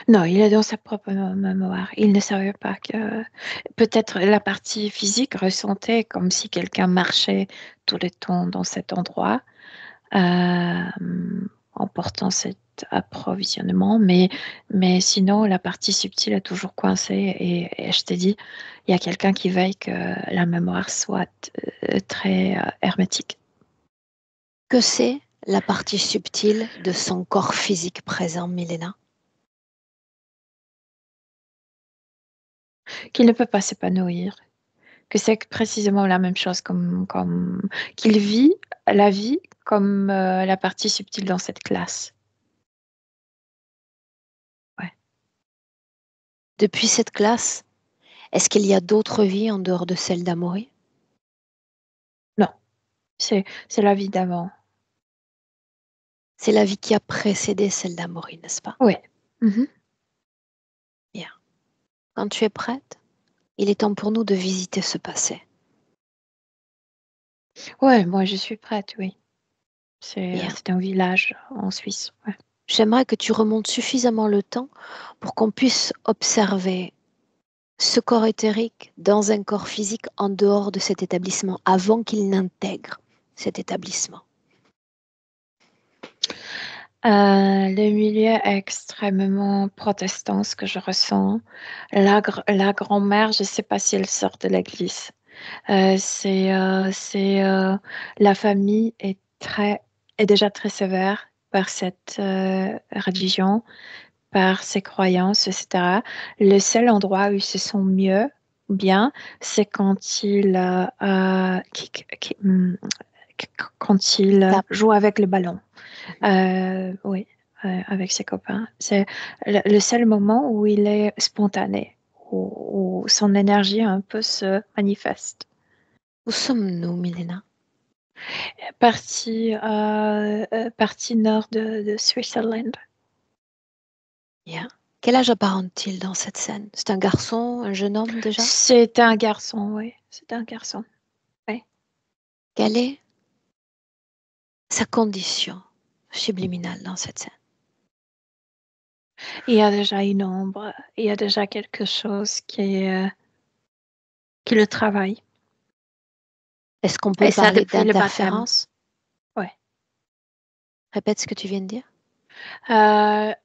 Non, il est dans sa propre mémoire. Il ne savait pas que peut-être la partie physique ressentait comme si quelqu'un marchait tout le temps dans cet endroit. En portant cet approvisionnement. Mais sinon, la partie subtile est toujours coincée. Et je t'ai dit, il y a quelqu'un qui veille que la mémoire soit très hermétique. Que c'est la partie subtile de son corps physique présent, Milena? Qu'il ne peut pas s'épanouir. Que c'est précisément la même chose qu'il vit la vie comme la partie subtile dans cette classe. Ouais. Depuis cette classe, est-ce qu'il y a d'autres vies en dehors de celle d'Amaury? Non, c'est la vie d'avant. C'est la vie qui a précédé celle d'Amaury, n'est-ce pas? Oui. Mhm. Bien. Quand tu es prête, il est temps pour nous de visiter ce passé. Ouais, moi je suis prête, oui. Bien. C'est un village en Suisse. Ouais. J'aimerais que tu remontes suffisamment le temps pour qu'on puisse observer ce corps éthérique dans un corps physique en dehors de cet établissement, avant qu'il n'intègre cet établissement. Le milieu est extrêmement protestant, ce que je ressens. La grand-mère, je ne sais pas si elle sort de l'église. La famille est déjà très sévère par cette religion, par ses croyances, etc. Le seul endroit où ils se sent bien, c'est quand quand il Tape. joue avec le ballon. Oui, avec ses copains. C'est le seul moment où il est spontané, où son énergie un peu se manifeste. Où sommes-nous, Milena? Partie nord de Switzerland. Yeah. Quel âge apparente-t-il dans cette scène? C'est un garçon, un jeune homme déjà? C'est un garçon, oui. C'est un garçon. Oui. Quelle est sa condition subliminale dans cette scène? Il y a déjà une ombre, il y a déjà quelque chose qui le travaille. Est-ce qu'on peut Et ça parler depuis le baptême. d'interférence? Ouais. Répète ce que tu viens de dire.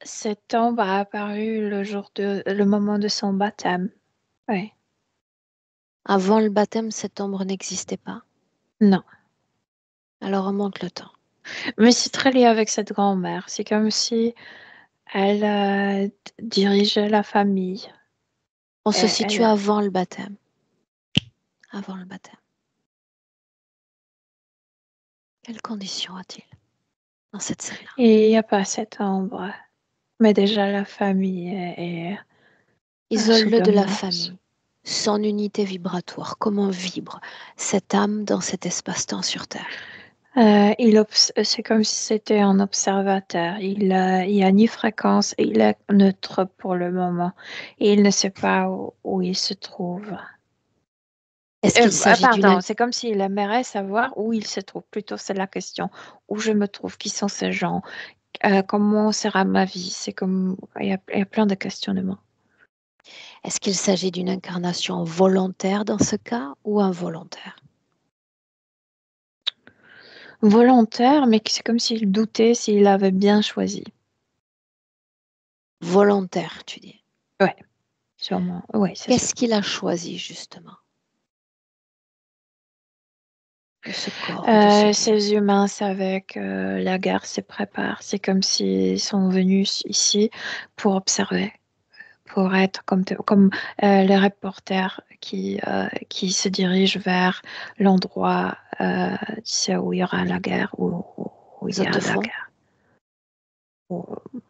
Cette ombre a apparu le moment de son baptême. Oui. Avant le baptême, cette ombre n'existait pas. Non. Alors remonte le temps. Mais c'est très lié avec cette grand-mère. C'est comme si elle dirigeait la famille. On se Et situe avant le baptême. Avant le baptême. Quelles conditions a-t-il dans cette scène-là? il n'y a pas cette ombre. Mais déjà la famille est sous Isole-le de la dominance. famille. Son unité vibratoire. Comment vibre cette âme dans cet espace-temps sur Terre? C'est comme si c'était un observateur. Il y a ni fréquence, et il est neutre pour le moment. Et il ne sait pas où il se trouve. Est-ce qu'il s'agit Pardon, d'une... c'est comme s'il aimerait savoir où il se trouve. Plutôt, c'est la question. Où je me trouve? Qui sont ces gens? Comment sera ma vie? C'est comme... il y a plein de questionnements. Est-ce qu'il s'agit d'une incarnation volontaire dans ce cas ou involontaire? Volontaire, mais c'est comme s'il doutait s'il avait bien choisi. Volontaire, tu dis. Ouais, sûrement. Ouais, c'est Qu'est-ce sûr. qu'il a choisi justement de ce corps, Ces humains savaient que la guerre se prépare. C'est comme s'ils sont venus ici pour observer, pour être comme les reporters qui se dirigent vers l'endroit tu sais, où il y aura la guerre, où il y a de la fond. guerre.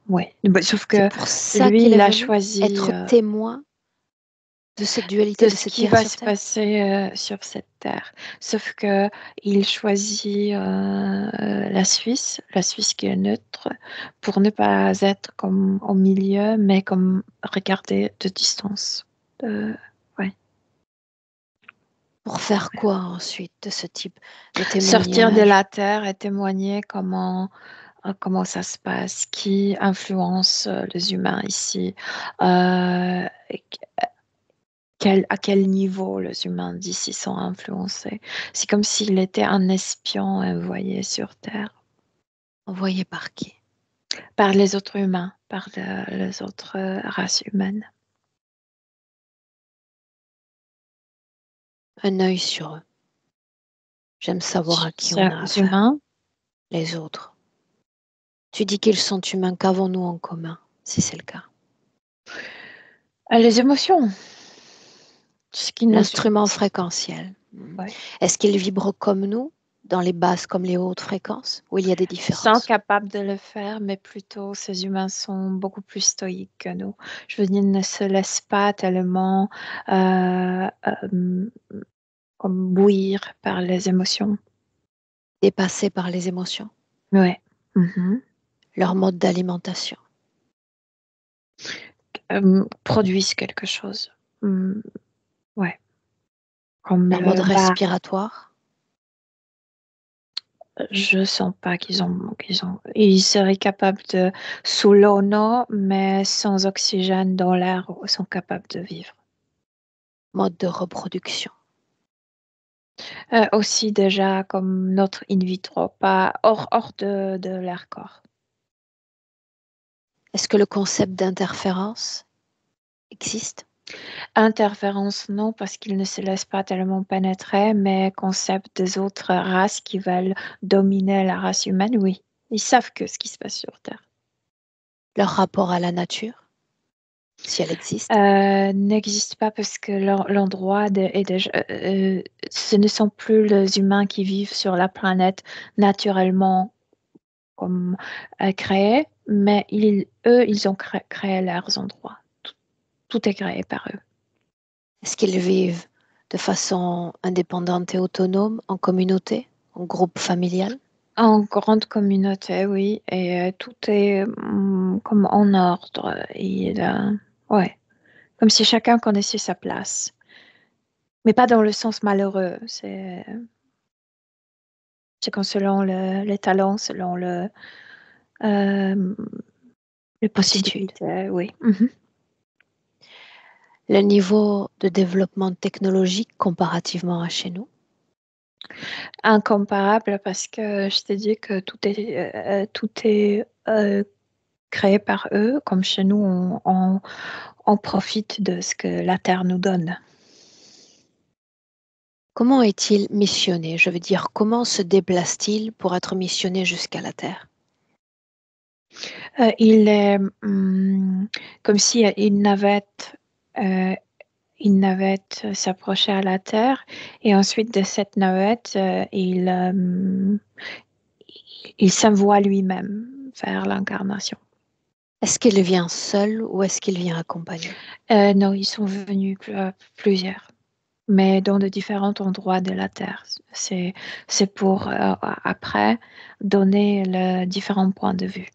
Oui, sauf que C'est pour ça lui, qu'il il est a venu choisi être témoin de cette dualité, de de ce cette qui guerre va sur se Terre. passer sur cette terre. Sauf que il choisit la Suisse qui est neutre, pour ne pas être comme au milieu, mais comme regarder de distance. Ouais. Pour faire quoi ensuite de ce type de Sortir de témoignage? la terre et témoigner comment ça se passe, qui influence les humains ici, et à quel niveau les humains d'ici sont influencés. C'est comme s'il était un espion envoyé sur Terre Envoyé par qui? par les autres humains, par les autres races humaines. Un œil sur eux. J'aime savoir à qui on a Ces affaire. humains, Les autres. Tu dis qu'ils sont humains, qu'avons-nous en commun, si c'est le cas? les émotions, ce qui nous L'instrument fréquentiel. ouais, Est-ce qu'ils vibrent comme nous, dans les basses comme les hautes fréquences, ou il y a des sont différences? capables de le faire, mais plutôt ces humains sont beaucoup plus stoïques que nous. Je veux dire, ils ne se laissent pas tellement comme bouillir par les émotions. Dépassés par les émotions, Ouais. Mhm. leur mode d'alimentation, Produisent quelque chose. Ouais. Comme leur mode bah, respiratoire, je sens pas ils seraient capables de, sous l'eau, non, mais sans oxygène dans l'air, sont capables de vivre. mode de reproduction. Aussi déjà comme notre in vitro, pas hors de leur corps. Est-ce que le concept d'interférence existe? Interférence, non, parce qu'ils ne se laissent pas tellement pénétrer, mais concept des autres races qui veulent dominer la race humaine, oui. Ils savent que ce qui se passe sur Terre. Leur rapport à la nature, si elle existe. N'existe pas parce que l'endroit est déjà... ce ne sont plus les humains qui vivent sur la planète naturellement comme créés, mais eux, ils ont créé leurs endroits. Tout est créé par eux. Est-ce qu'ils vivent de façon indépendante et autonome, en communauté, en groupe familial? En grande communauté, oui, et tout est comme en ordre. Ouais, comme si chacun connaissait sa place. Mais pas dans le sens malheureux. C'est comme selon les talents, selon euh, les Aptitude. possibilités, oui. Mhm. Le niveau de développement technologique comparativement à chez nous? Incomparable parce que je t'ai dit que tout est créé par eux, comme chez nous, on profite de ce que la Terre nous donne. Comment est-il missionné? Je veux dire, comment se déplace-t-il pour être missionné jusqu'à la Terre? Il est comme si euh, une navette s'approchait à la Terre et ensuite de cette navette, il s'envoie lui-même vers l'incarnation. Est-ce qu'il vient seul ou est-ce qu'il vient accompagné? Non, ils sont venus plusieurs, mais dans de différents endroits de la Terre. C'est pour après donner les différents points de vue.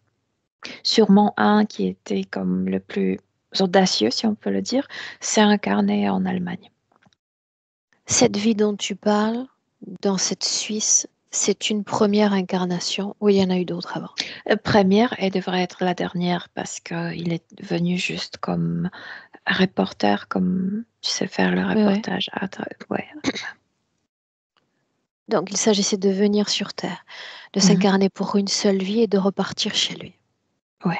Sûrement un qui était comme le plus audacieux, si on peut le dire, s'est incarné en Allemagne. Cette vie dont tu parles, dans cette Suisse, c'est une première incarnation ou il y en a eu d'autres avant? Première et devrait être la dernière parce qu'il est venu juste comme reporter, comme tu sais faire le Oui, oui. reportage. Ouais. Donc il s'agissait de venir sur Terre, de Mhm. s'incarner pour une seule vie et de repartir chez lui. Ouais.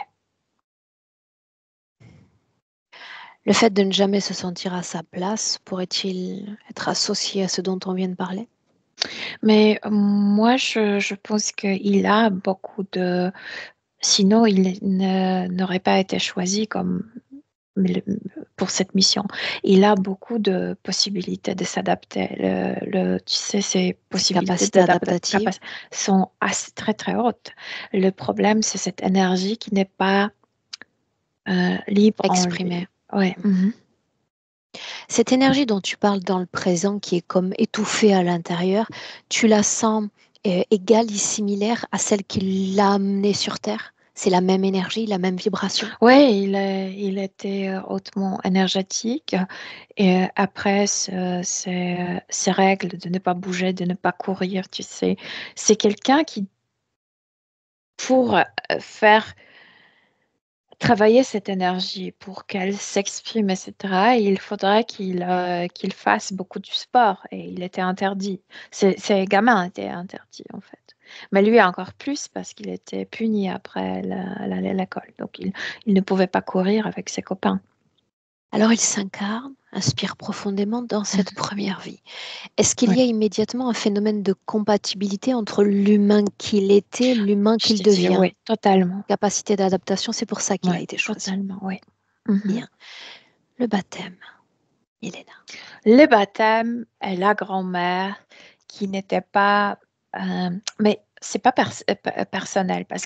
Le fait de ne jamais se sentir à sa place pourrait-il être associé à ce dont on vient de parler? Mais moi, je pense qu'il a beaucoup de... Sinon, n'aurait pas été choisi comme pour cette mission. Il a beaucoup de possibilités de s'adapter. Tu sais, ces Ses possibilités capacités adaptatives sont très, très hautes. Le problème, c'est cette énergie qui n'est pas libre en lui. exprimées. Ouais. Mhm. Cette énergie dont tu parles dans le présent, qui est comme étouffée à l'intérieur, tu la sens égale et similaire à celle qui l'a amenée sur Terre? C'est la même énergie, la même vibration? Ouais, il était hautement énergétique. Et après, ces règles de ne pas bouger, de ne pas courir, tu sais, c'est quelqu'un qui, pour faire travailler cette énergie, pour qu'elle s'exprime, etc., il faudrait qu'il fasse beaucoup du sport et il était interdit. Ces gamins étaient interdits, en fait. Mais lui encore plus parce qu'il était puni après l'école. Donc, il ne pouvait pas courir avec ses copains. Alors il s'incarne, inspire profondément dans cette première vie. Est-ce qu'il Ouais. y a immédiatement un phénomène de compatibilité entre l'humain qu'il était, l'humain Je qu'il te dis, devient? oui, totalement. Capacité d'adaptation, c'est pour ça qu'il a Ouais, été choisi. totalement, oui. Mhm. Bien. Le baptême, Elena. Le baptême et la grand-mère qui n'était pas... mais c'est pas personnel parce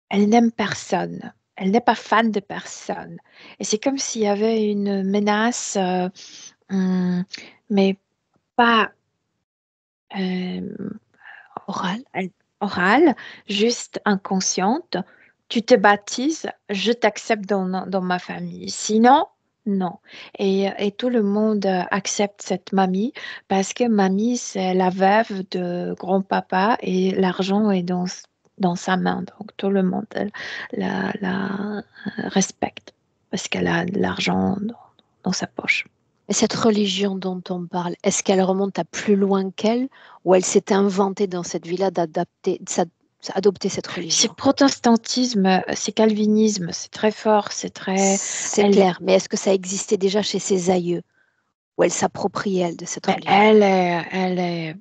elle n'aime personne. Elle n'est pas fan de personne. Et c'est comme s'il y avait une menace, hum, mais pas euh, Oral. orale, juste inconsciente. Tu te baptises, je t'accepte dans ma famille. Sinon, non. Et tout le monde accepte cette mamie parce que mamie, c'est la veuve de grand-papa et l'argent est dans sa main. Donc tout le monde la respecte parce qu'elle a de l'argent dans sa poche. Et cette religion dont on parle, est-ce qu'elle remonte à plus loin qu'elle ou elle s'est inventée dans cette vie-là d'adapter, adopter cette C'est religion. protestantisme, c'est calvinisme, c'est très fort, c'est très... C'est Elle, clair, mais est-ce que ça existait déjà chez ses aïeux? Ou elle s'approprie, elle, de cette mais religion? elle est...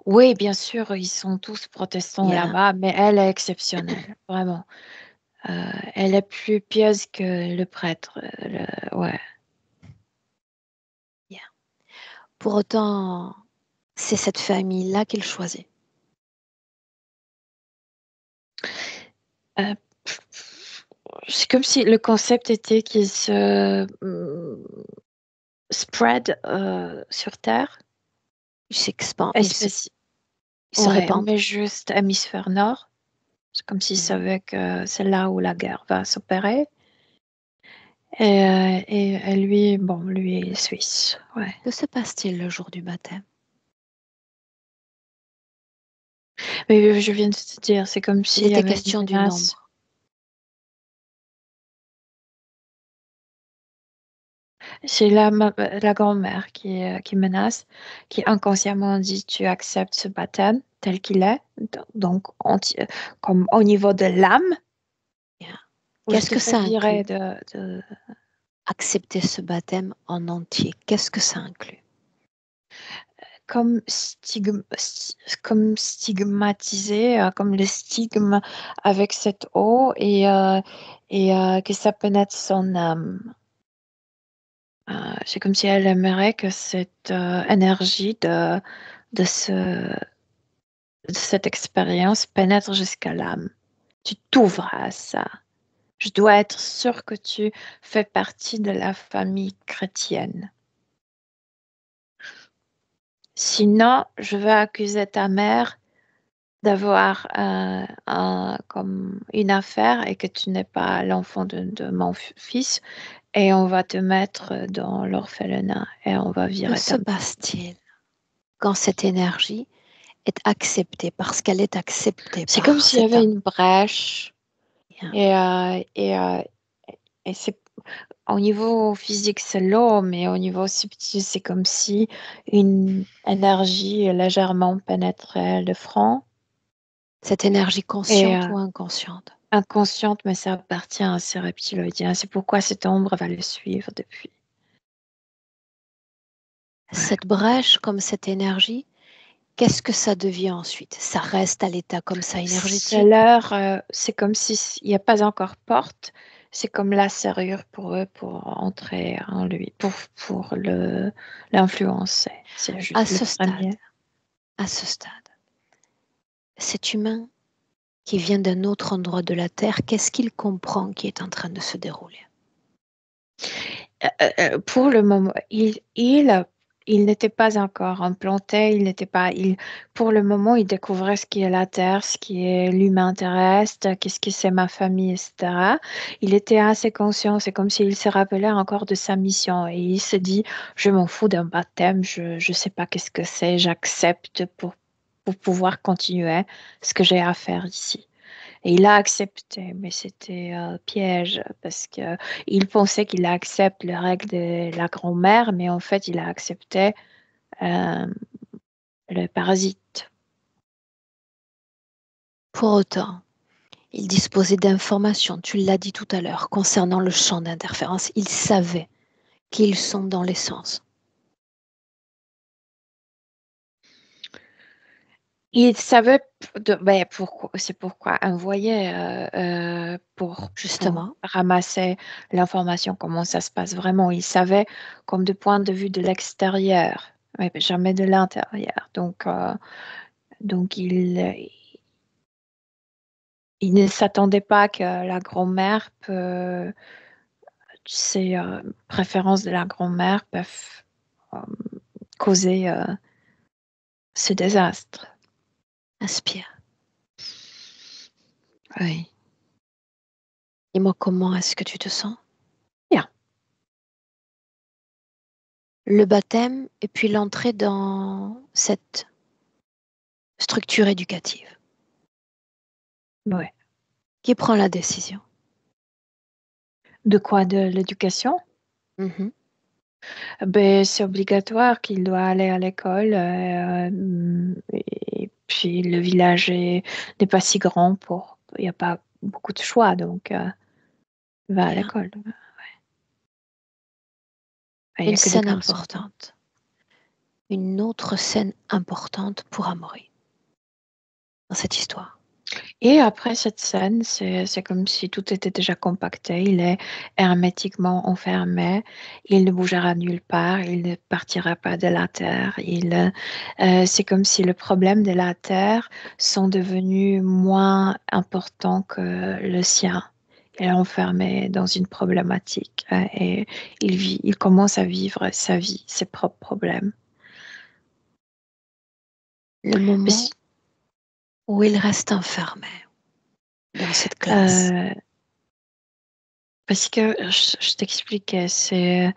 Oui, bien sûr, ils sont tous protestants Yeah. là-bas, mais elle est exceptionnelle, vraiment. Elle est plus pieuse que le prêtre. Ouais. Pour autant, c'est cette famille-là qu'il choisit. Euh, C'est comme si le concept était qu'il se spread sur Terre. Il s'expand, Espèce... il se Ouais, répand. mais juste hémisphère nord. C'est comme s'il savait que c'est là où la guerre va s'opérer. Et lui, bon, lui est suisse. Ouais. Que se passe-t-il le jour du baptême? Mais je viens de te dire, c'est comme Il s'il y était avait question une du menace. nombre. C'est la grand-mère qui menace, qui inconsciemment dit tu acceptes ce baptême tel qu'il est, donc comme au niveau de l'âme, Yeah. ou je Qu'est-ce te que fais ça virer inclut? de... Accepter ce baptême en entier. Qu'est-ce que ça inclut? comme, comme stigmatisé, comme le stigme avec cette eau et que ça pénètre son âme. C'est comme si elle aimerait que cette énergie de, ce, de cette expérience pénètre jusqu'à l'âme. Tu t'ouvres à ça. Je dois être sûre que tu fais partie de la famille chrétienne. Sinon, je vais accuser ta mère d'avoir comme une affaire et que tu n'es pas l'enfant de mon fils et on va te mettre dans l'orphelinat et on va Que virer se ta mère. passe-t-il quand cette énergie est acceptée parce qu'elle est acceptée C'est comme par s'il y cet avait âme? une brèche Yeah. et c'est au niveau physique c'est l'eau, mais au niveau subtil c'est comme si une énergie légèrement pénétrait le front Cette énergie et consciente ou inconsciente? inconsciente, mais ça appartient à ces reptiloïdiens. C'est pourquoi cette ombre va le suivre depuis. Ouais. Cette brèche, comme cette énergie, qu'est-ce que ça devient ensuite? Ça reste à l'état comme ça C'est énergétique? c'est comme s'il n'y a pas encore porte. C'est comme la serrure pour eux pour entrer en lui, pour l'influencer. C'est juste À le ce stade, premier. à ce stade, cet humain qui vient d'un autre endroit de la Terre, qu'est-ce qu'il comprend qui est en train de se dérouler? Pour le moment, il n'était pas encore implanté, pour le moment, il découvrait ce qui est la Terre, ce qui est l'humain terrestre, qu'est-ce que c'est ma famille, etc. Il était assez conscient, c'est comme s'il se rappelait encore de sa mission et il se dit, je m'en fous d'un baptême, je ne sais pas qu'est-ce que c'est, j'accepte pour pouvoir continuer ce que j'ai à faire ici. Et il a accepté, mais c'était piège parce que il pensait qu'il accepte les règles de la grand-mère, mais en fait, il a accepté euh, le parasite. Pour autant, il disposait d'informations, tu l'as dit tout à l'heure, concernant le champ d'interférence. Il savait qu'ils sont dans l'essence. Il savait c'est pourquoi envoyer pour Justement, ramasser l'information, comment ça se passe vraiment. Il savait comme de point de vue de l'extérieur, mais jamais de l'intérieur. Donc il ne s'attendait pas que la grand-mère peut, ces préférences de la grand-mère peuvent euh, causer ce désastre. inspire. Oui. Dis-moi comment est-ce que tu te sens? Bien. Le baptême et puis l'entrée dans cette structure éducative. Ouais. Qui prend la décision? De quoi? De l'éducation? Mhm. Ben, c'est obligatoire qu'il doit aller à l'école et puis le village n'est pas si grand il n'y a pas beaucoup de choix, donc il va à Bien. l'école. Il n'y Une a que des scène garçons. importante. Une autre scène importante pour Amaury dans cette histoire. Et après cette scène, c'est comme si tout était déjà compacté. Il est hermétiquement enfermé. Il ne bougera nulle part. Il ne partira pas de la Terre. C'est comme si le problème de la Terre sont devenus moins importants que le sien. Il est enfermé dans une problématique et il commence à vivre sa vie, ses propres problèmes. Le moment Parce- où il reste enfermé dans cette classe. Parce que je t'expliquais, c'était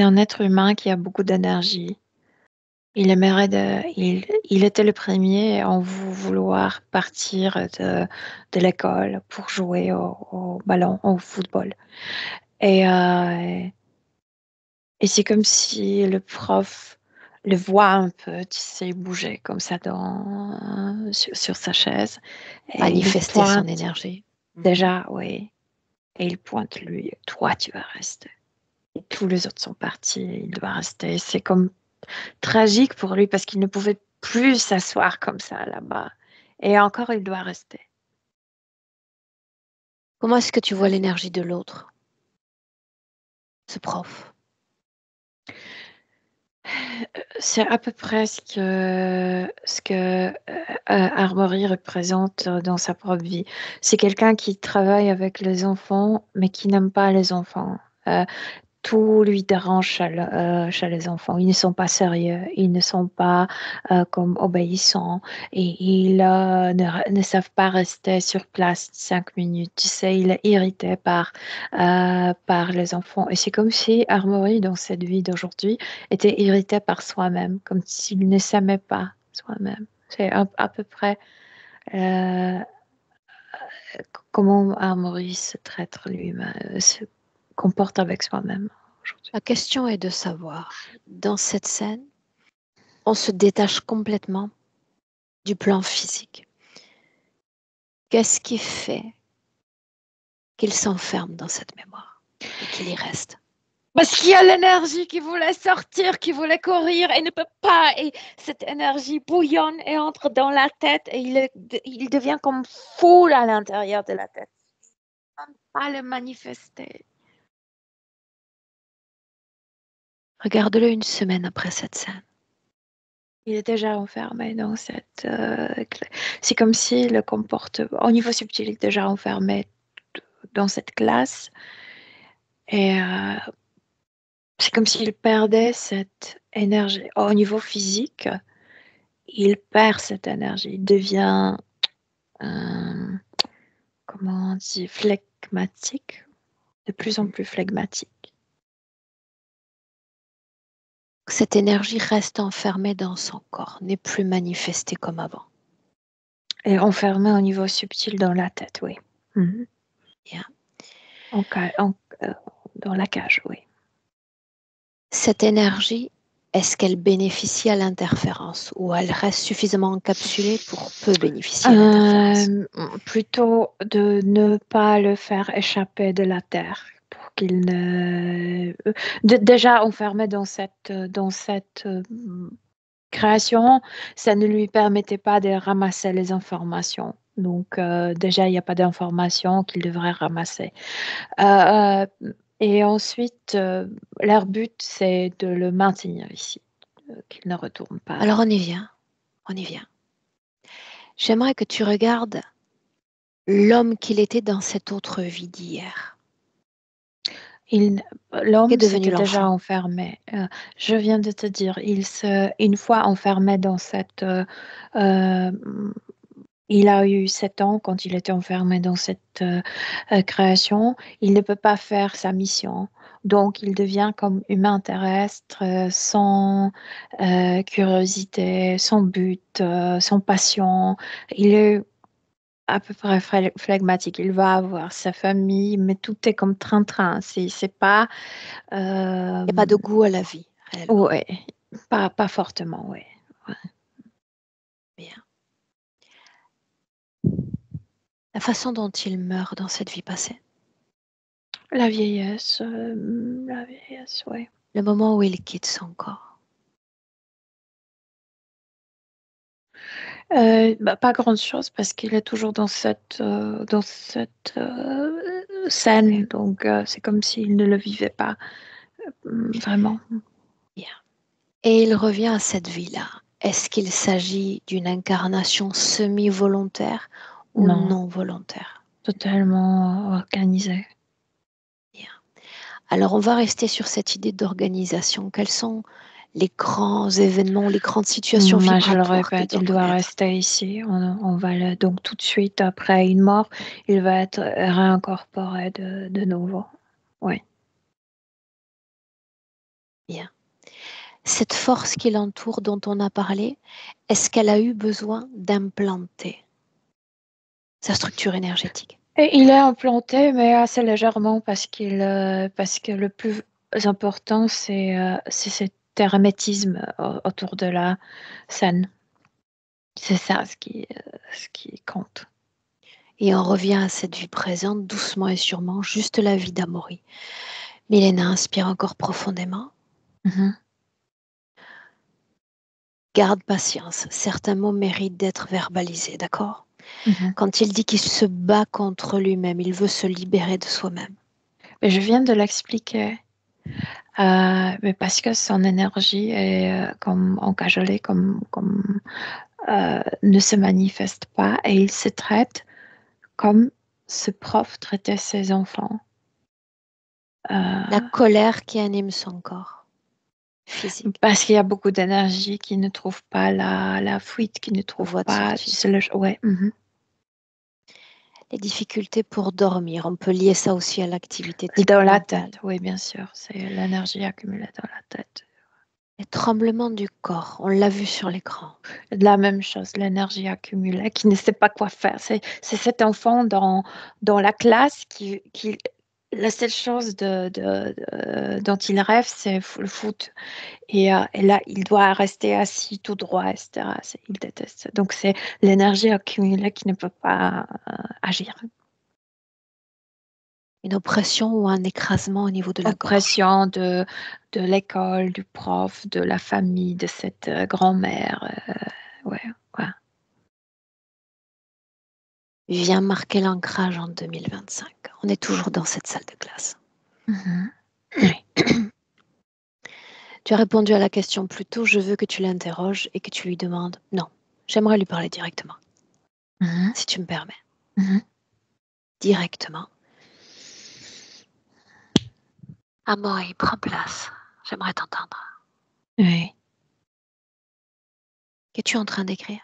un être humain qui a beaucoup d'énergie. Il était le premier à vouloir partir de l'école pour jouer au ballon, au football. Et, euh, et c'est comme si le prof le voit un peu, tu sais, bouger comme ça sur sa chaise. Et il Manifester son pointe énergie. déjà, oui. Et il pointe lui, toi, tu vas rester. Et tous les autres sont partis, il doit rester. C'est comme tragique pour lui parce qu'il ne pouvait plus s'asseoir comme ça là-bas. Et encore, il doit rester. Comment est-ce que tu vois l'énergie de l'autre, ce prof? C'est à peu près ce que Armory représente dans sa propre vie. C'est quelqu'un qui travaille avec les enfants, mais qui n'aime pas les enfants. Euh, Tout lui dérange chez les enfants. Ils ne sont pas sérieux, ils ne sont pas comme obéissants et ils ne savent pas rester sur place 5 minutes. Tu sais, il est irrité par les enfants. Et c'est comme si Armory, dans cette vie d'aujourd'hui, était irrité par soi-même, comme s'il ne s'aimait pas soi-même. C'est à peu près euh, comment Armory se traite lui-même, se comporte avec soi-même aujourd'hui. La question est de savoir, dans cette scène, on se détache complètement du plan physique. Qu'est-ce qui fait qu'il s'enferme dans cette mémoire et qu'il y reste? Parce qu'il y a l'énergie qui voulait sortir, qui voulait courir et ne peut pas. Et cette énergie bouillonne et entre dans la tête et il devient comme fou à l'intérieur de la tête. Il ne peut pas le manifester. Regarde-le une semaine après cette scène. Il est déjà enfermé dans cette... c'est comme si le comportement, au niveau subtil, il est déjà enfermé dans cette classe. Et c'est comme s'il perdait cette énergie. Au niveau physique, il perd cette énergie. Il devient... comment on dit, flegmatique, de plus en plus flegmatique. Cette énergie reste enfermée dans son corps, n'est plus manifestée comme avant. Et enfermé au niveau subtil dans la tête, oui. Mhm. Bien. Dans la cage, oui. Cette énergie, est-ce qu'elle bénéficie à l'interférence ou elle reste suffisamment encapsulée pour peu bénéficier à l'interférence? Plutôt de ne pas le faire échapper de la terre pour qu'il ne... déjà enfermé dans cette création, ça ne lui permettait pas de ramasser les informations. Donc déjà, il n'y a pas d'informations qu'il devrait ramasser. Euh, et ensuite, leur but, c'est de le maintenir ici, qu'il ne retourne pas. Alors on y vient, on y vient. J'aimerais que tu regardes l'homme qu'il était dans cette autre vie d'hier. L'homme Qu'est devenu s'était déjà l'enfant? enfermé. Je viens de te dire, une fois enfermé dans cette... euh, il a eu 7 ans quand il était enfermé dans cette création. Il ne peut pas faire sa mission. Donc, il devient comme humain terrestre, sans curiosité, sans but, sans passion. Il est à peu près flegmatique. Il va avoir sa famille, mais tout est comme train-train. C'est pas... Il n'y a pas de goût à la vie, réellement. ouais, pas fortement, oui. La façon dont il meurt dans cette vie passée. La vieillesse, ouais. Le moment où il quitte son corps. Pas grand-chose parce qu'il est toujours dans cette scène, donc c'est comme s'il ne le vivait pas vraiment. Bien. Et il revient à cette vie-là. Est-ce qu'il s'agit d'une incarnation semi-volontaire ou Non, non volontaire? totalement organisé. Bien. Alors on va rester sur cette idée d'organisation. Quels sont les grands événements, les grandes situations Moi, je le vibratoires qu'il répète, doit il doit connaître? rester ici. On va donc tout de suite après une mort, il va être réincorporé de nouveau. Oui. Bien. Cette force qui l'entoure dont on a parlé, est-ce qu'elle a eu besoin d'implanter sa structure énergétique? Et il est implanté, mais assez légèrement parce que le plus important, c'est cet hermétisme autour de la scène. C'est ça ce qui compte. Et on revient à cette vie présente, doucement et sûrement, juste la vie d'Amaury. Milena inspire encore profondément. Mhm, Garde patience, certains mots méritent d'être verbalisés, d'accord? mhm. Quand il dit qu'il se bat contre lui-même, il veut se libérer de soi-même. Mais je viens de l'expliquer. Mais parce que son énergie est comme encajolée, ne se manifeste pas et il se traite comme ce prof traitait ses enfants. La colère qui anime son corps physique, Parce qu'il y a beaucoup d'énergie qui ne trouve pas la fuite, qui ne trouve voie de pas. sortie. Ouais. Les difficultés pour dormir, on peut lier ça aussi à l'activité Dans la mentale. tête, oui, bien sûr. C'est l'énergie accumulée dans la tête. Les tremblements du corps, on l'a vu sur l'écran. La même chose, l'énergie accumulée, qui ne sait pas quoi faire. C'est cet enfant dans la classe qui la seule chose dont il rêve, c'est le foot. Et là, il doit rester assis tout droit, etc. Il déteste. Donc, c'est l'énergie accumulée qui ne peut pas agir. Une oppression ou un écrasement au niveau de la gorge. Oppression de l'école, du prof, de la famille, de cette grand-mère. Ouais. Vient marquer l'ancrage en 2025. On est toujours dans cette salle de classe. Oui. Tu as répondu à la question plus tôt, je veux que tu l'interroges et que tu lui demandes. Non, j'aimerais lui parler directement, si tu me permets. Directement. Amaury, prends place. J'aimerais t'entendre. Oui. Qu'es-tu en train d'écrire?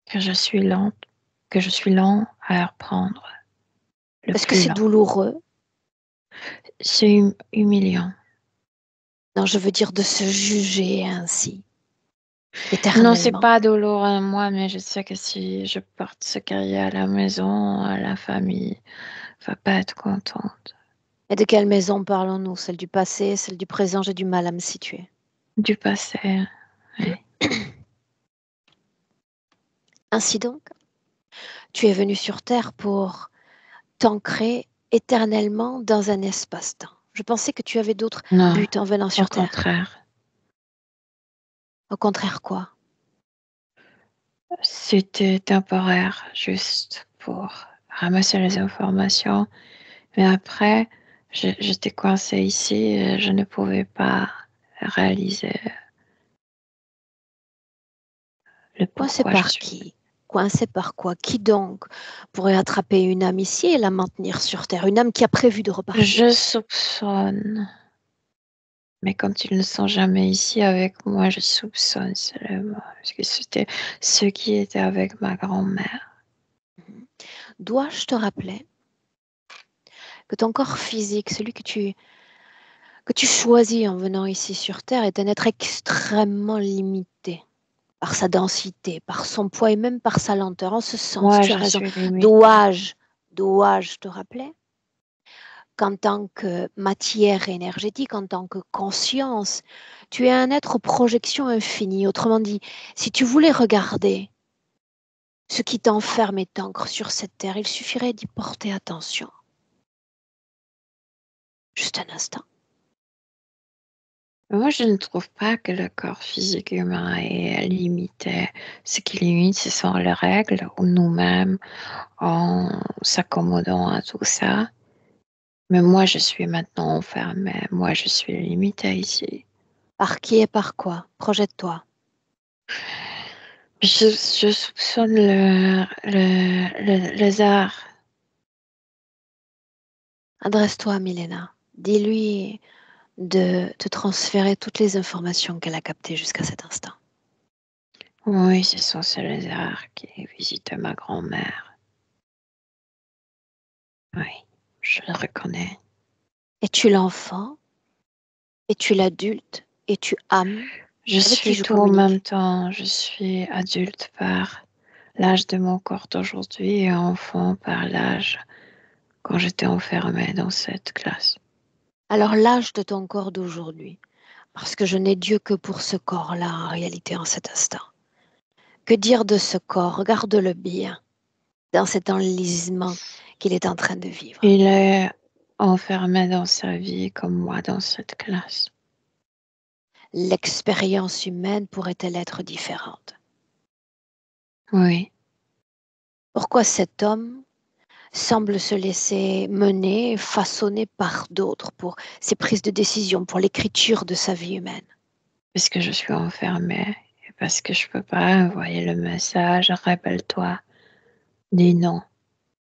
Que je suis lente, que je suis lent à reprendre. Est-ce que c'est douloureux? C'est humiliant. Non, je veux dire de se juger ainsi, Non, c'est éternellement. pas douloureux moi, mais je sais que si je porte ce cahier à la maison, la famille va pas être contente. Et de quelle maison parlons-nous? Celle du passé, celle du présent? J'ai du mal à me situer. Du passé. Oui. Ainsi donc, tu es venu sur Terre pour t'ancrer éternellement dans un espace-temps. Je pensais que tu avais d'autres Non, buts en venant au sur Terre. contraire. Au contraire, quoi? C'était temporaire, juste pour ramasser les informations. Mais après, j'étais coincée ici et je ne pouvais pas réaliser le Coincé pourquoi je par suis. qui? Coincé par quoi? Qui donc pourrait attraper une âme ici et la maintenir sur Terre? Une âme qui a prévu de repartir. Je soupçonne, mais quand ils ne sont jamais ici avec moi, je soupçonne seulement, parce que c'était ceux qui étaient avec ma grand-mère. Dois-je te rappeler que ton corps physique, celui que tu choisis en venant ici sur Terre, est un être extrêmement limité par sa densité, par son poids et même par sa lenteur. En ce sens, Moi, tu as je raison. suis limite. Dois-je te rappeler qu'en tant que matière énergétique, en tant que conscience, tu es un être aux projections infinies. Autrement dit, si tu voulais regarder Ce qui t'enferme et t'ancre sur cette terre, il suffirait d'y porter attention. Juste un instant. Moi, je ne trouve pas que le corps physique humain est limité. Ce qui limite, ce sont les règles ou nous-mêmes en s'accommodant à tout ça. Mais moi, je suis maintenant enfermée. Moi, je suis limitée ici. Par qui et par quoi? Projette-toi. Je soupçonne les arts. Adresse-toi à Milena. Dis-lui de te transférer toutes les informations qu'elle a captées jusqu'à cet instant. Oui, ce sont ces lézards qui visitaient ma grand-mère. Oui, je le reconnais. Es-tu l'enfant? Es-tu l'adulte? Es-tu âme? Je Avec qui suis je tout en même communique? temps. Je suis adulte par l'âge de mon corps d'aujourd'hui et enfant par l'âge quand j'étais enfermée dans cette classe. Alors l'âge de ton corps d'aujourd'hui, parce que je n'ai Dieu que pour ce corps-là en réalité en cet instant. Que dire de ce corps? Regarde-le bien dans cet enlisement qu'il est en train de vivre. Il est enfermé dans sa vie comme moi dans cette classe. L'expérience humaine pourrait-elle être différente? Oui, Pourquoi cet homme semble se laisser mener, façonner par d'autres pour ses prises de décision, pour l'écriture de sa vie humaine? parce que je suis enfermée et parce que je peux pas envoyer le message, rappelle-toi, dis non,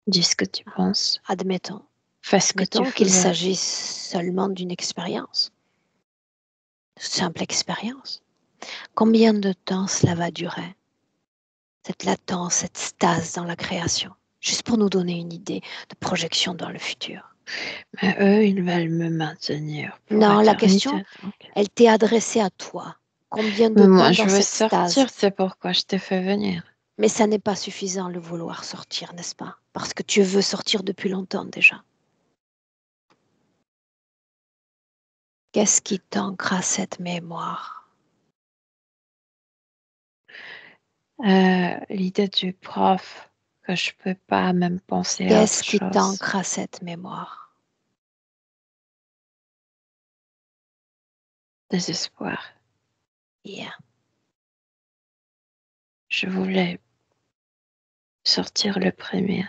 dis ce que tu penses, Admettons. fais ce que tu Admettons qu'il veux. s'agisse seulement d'une expérience, simple expérience. Combien de temps cela va durer? Cette latence, cette stase dans la création, juste pour nous donner une idée de projection dans le futur. Mais eux, ils veulent me maintenir pour Non, la question, éternité. Donc. elle t'est adressée à toi. Combien de Mais moi, temps je dans veux cette stase? sortir, c'est pourquoi je t'ai fait venir. Mais ça n'est pas suffisant le vouloir sortir, n'est-ce pas? Parce que tu veux sortir depuis longtemps déjà. Qu'est-ce qui t'ancre à cette mémoire? L'idée du prof, que je peux pas même penser à Qu'est-ce autre qui chose. t'ancre à cette mémoire? Désespoir. Bien. Je voulais sortir le premier.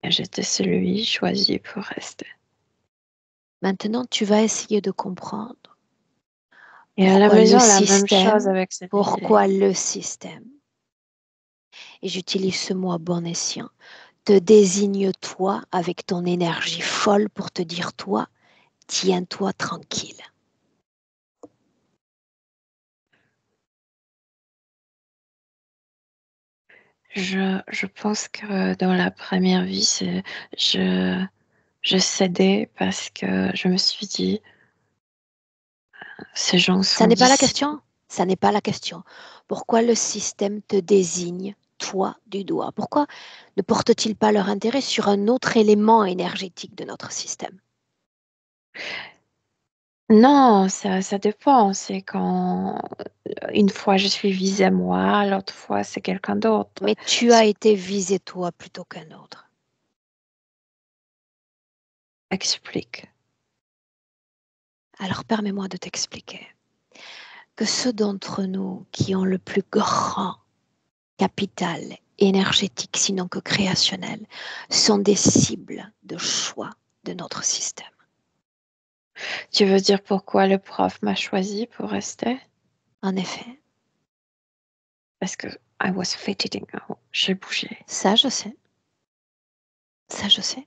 Et j'étais celui choisi pour rester. Maintenant, tu vas essayer de comprendre Et à la pourquoi le maison, la même chose système, avec cette idée. pourquoi le système, et j'utilise ce mot à bon escient, te désigne toi avec ton énergie folle pour te dire toi, tiens-toi tranquille. Je pense que dans la première vie, je, je cédais parce que je me suis dit, ces gens Ça sont n'est pas la d'ici. question. Ça n'est pas la question. Pourquoi le système te désigne, toi, du doigt? Pourquoi ne portent-ils pas leur intérêt sur un autre élément énergétique de notre système? Non, ça dépend. C'est quand une fois je suis visée moi, l'autre fois c'est quelqu'un d'autre. Mais tu as été visé, toi, plutôt qu'un autre. Explique. Alors permets-moi de t'expliquer que ceux d'entre nous qui ont le plus grand capital énergétique, sinon que créationnel, sont des cibles de choix de notre système. Tu veux dire pourquoi le prof m'a choisi pour rester? En effet, Parce que I was fitting out. J'ai bougé. ça je sais, ça je sais.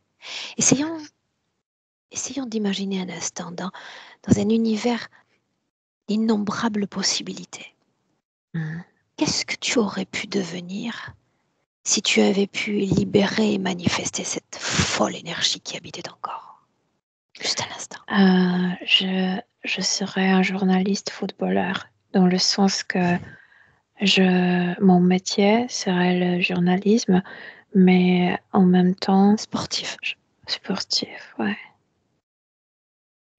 Essayons d'imaginer un instant dans un univers d'innombrables possibilités. Hmm. Qu'est-ce que tu aurais pu devenir si tu avais pu libérer et manifester cette folle énergie qui habitait ton corps? Juste un instant. Je serais un journaliste footballeur, dans le sens que mon métier serait le journalisme, mais en même temps, Sportif. sportif, ouais.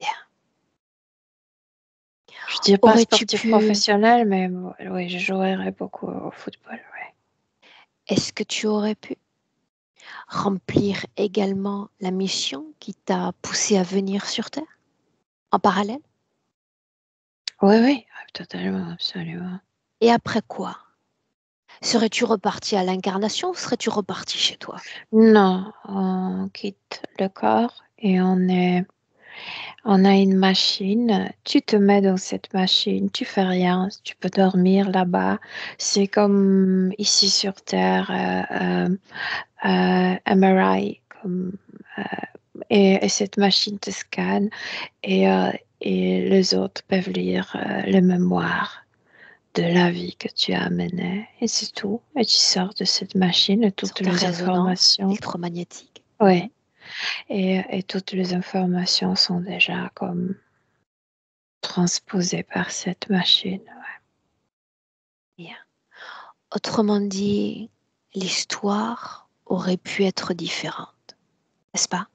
Bien. Je dis pas Aurais-tu sportif pu, professionnel, mais oui, je jouerais beaucoup au football. Ouais. est-ce que tu aurais pu remplir également la mission qui t'a poussé à venir sur Terre en parallèle? Oui, oui, totalement, absolument. Et après quoi? Serais-tu reparti à l'incarnation ou serais-tu reparti chez toi? Non, on quitte le corps et on a une machine. Tu te mets dans cette machine, tu fais rien, tu peux dormir là-bas. C'est comme ici sur Terre, MRI, euh, et cette machine te scanne et les autres peuvent lire les mémoires de la vie que tu as menée. Et c'est tout. Et tu sors de cette machine et Une toutes sorte de les résonance informations. électromagnétique. Oui. Et toutes les informations sont déjà comme transposées par cette machine. Bien. Autrement dit, l'histoire aurait pu être différente, n'est-ce pas?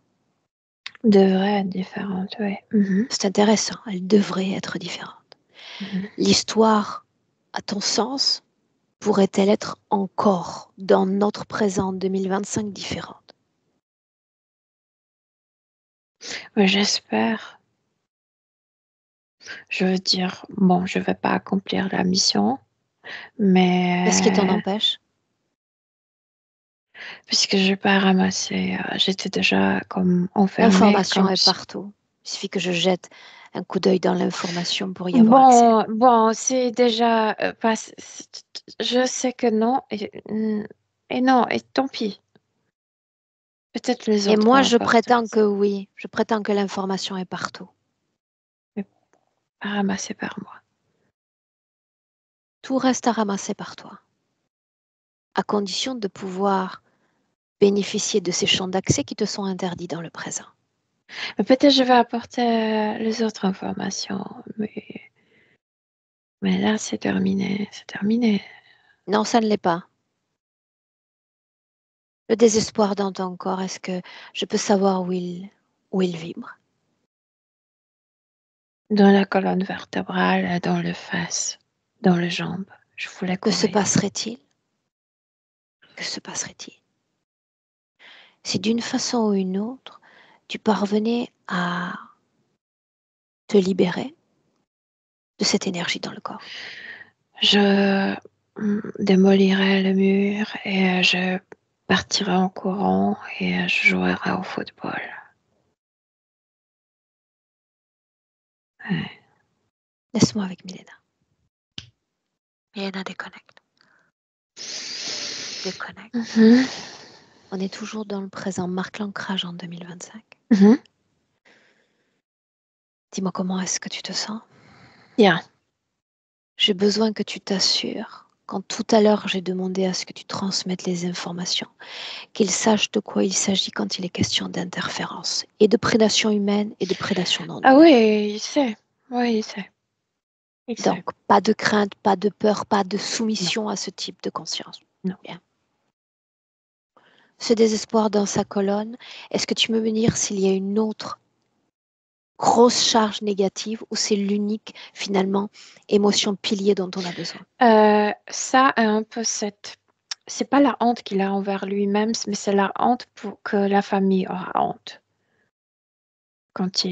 Devrait être différente, oui. C'est intéressant, elle devrait être différente. Mhm. L'histoire, à ton sens, pourrait-elle être encore dans notre présent 2025 différente? Mais j'espère. Je veux dire, bon, je ne vais pas accomplir la mission, Qu'est-ce qui t'en mais empêche? puisque je n'ai pas ramassé, j'étais déjà comme enfermée, L'information comme est si... partout. Il suffit que je jette un coup d'œil dans l'information pour y avoir accès. Bon, c'est déjà pas. Je sais que non, et non, et tant pis. Peut-être les Et autres moi, vont je apporter, prétends que oui, je prétends que l'information est partout. mais pas ramassé par moi. Tout reste à ramasser par toi, à condition de pouvoir bénéficier de ces champs d'accès qui te sont interdits dans le présent. Mais peut-être je vais apporter les autres informations, mais là, c'est terminé, c'est terminé. Non, ça ne l'est pas. Le désespoir dans ton corps, est-ce que je peux savoir où il vibre? Dans la colonne vertébrale, dans le face, dans les jambes. Je voulais Que se courir. passerait-il? Que se passerait-il? Si d'une façon ou une autre, tu parvenais à te libérer de cette énergie dans le corps. Je démolirai le mur et je partirai en courant et je jouerai au football. Ouais. Laisse-moi avec Milena. Milena, déconnecte. Déconnecte. Mhm. On est toujours dans le présent. Marque l'ancrage en 2025. Mhm. Dis-moi comment est-ce que tu te sens? Bien. J'ai besoin que tu t'assures, quand tout à l'heure j'ai demandé à ce que tu transmettes les informations, qu'il sache de quoi il s'agit quand il est question d'interférence et de prédation humaine et de prédation non Ah humaine. oui, il sait. Oui, il sait. Il sait. Donc, pas de crainte, pas de peur, pas de Non, soumission à ce type de conscience. non. Bien. Ce désespoir dans sa colonne, est-ce que tu peux me dire s'il y a une autre grosse charge négative ou c'est l'unique, finalement, émotion pilier dont on a besoin? Ça est un peu cette... C'est pas la honte qu'il a envers lui-même, mais c'est la honte pour que la famille aura honte. Quand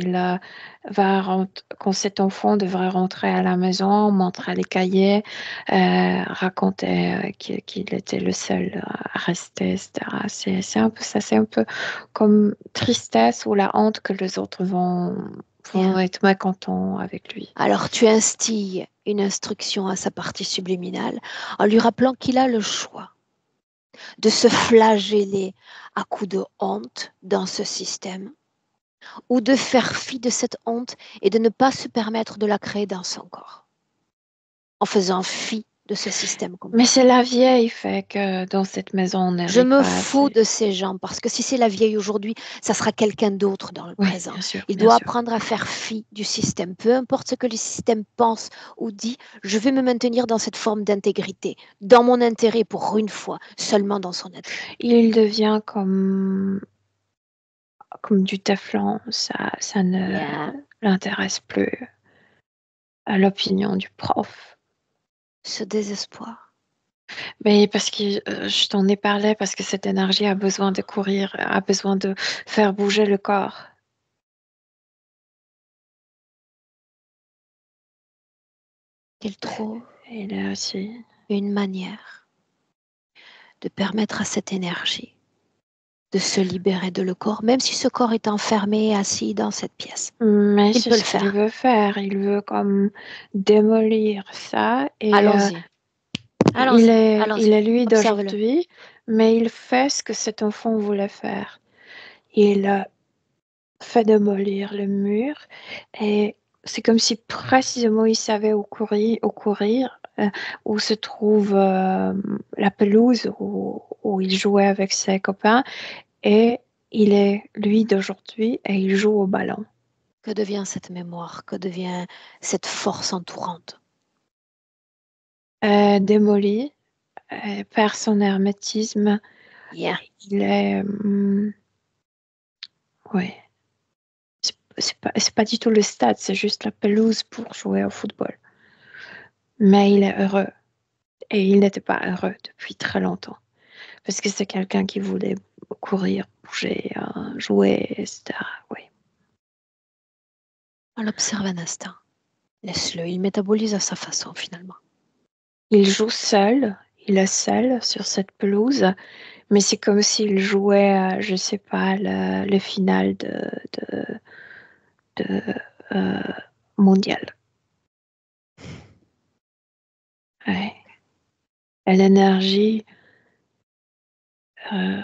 quand cet enfant devrait rentrer à la maison, montrer les cahiers, raconter qu'il était le seul à rester, etc. C'est un peu ça, c'est un peu comme tristesse ou la honte que les autres vont Bien. être mécontents avec lui. Alors tu instilles une instruction à sa partie subliminale en lui rappelant qu'il a le choix de se flageller à coups de honte dans ce système ou de faire fi de cette honte et de ne pas se permettre de la créer dans son corps en faisant fi de ce système Mais complet. c'est la vieille fait que dans cette maison, on Je n'hérite me pas fous assez. de ces gens parce que si c'est la vieille aujourd'hui, ça sera quelqu'un d'autre dans le Oui, présent. bien sûr, Il bien doit sûr. apprendre à faire fi du système. Peu importe ce que le système pense ou dit, je vais me maintenir dans cette forme d'intégrité, dans mon intérêt pour une fois, seulement dans son intérêt. Il devient comme du téflon, ça ne Bien. l'intéresse plus. à l'opinion du prof. Ce désespoir. Mais parce que je t'en ai parlé, parce que cette énergie a besoin de courir, a besoin de faire bouger le corps. Qu'il trouve Et là aussi. une manière de permettre à cette énergie de se libérer de le corps, même si ce corps est enfermé, assis dans cette pièce. Mais Il c'est peut ce le qu'il faire. veut faire. Il veut comme démolir ça. Et Allons-y. il Allons-y. est, il Allons-y. est lui Observe-le. d'aujourd'hui, mais il fait ce que cet enfant voulait faire. Il fait démolir le mur et c'est comme si précisément il savait où courir, où se trouve la pelouse où il jouait avec ses copains et il est lui d'aujourd'hui et il joue au ballon. Que devient cette mémoire? Que devient cette force entourante? Démoli, perd son hermétisme. Yeah. Il est... ouais. C'est pas du tout le stade, c'est juste la pelouse pour jouer au football. Mais il est heureux. Et il n'était pas heureux depuis très longtemps. Parce que c'est quelqu'un qui voulait courir, bouger, jouer, etc. Oui. On l'observe un instant. Laisse-le. Il métabolise à sa façon finalement. Il joue seul. Il est seul sur cette pelouse. Mais c'est comme s'il jouait, je ne sais pas, le final de mondial. Ouais. Et l'énergie euh,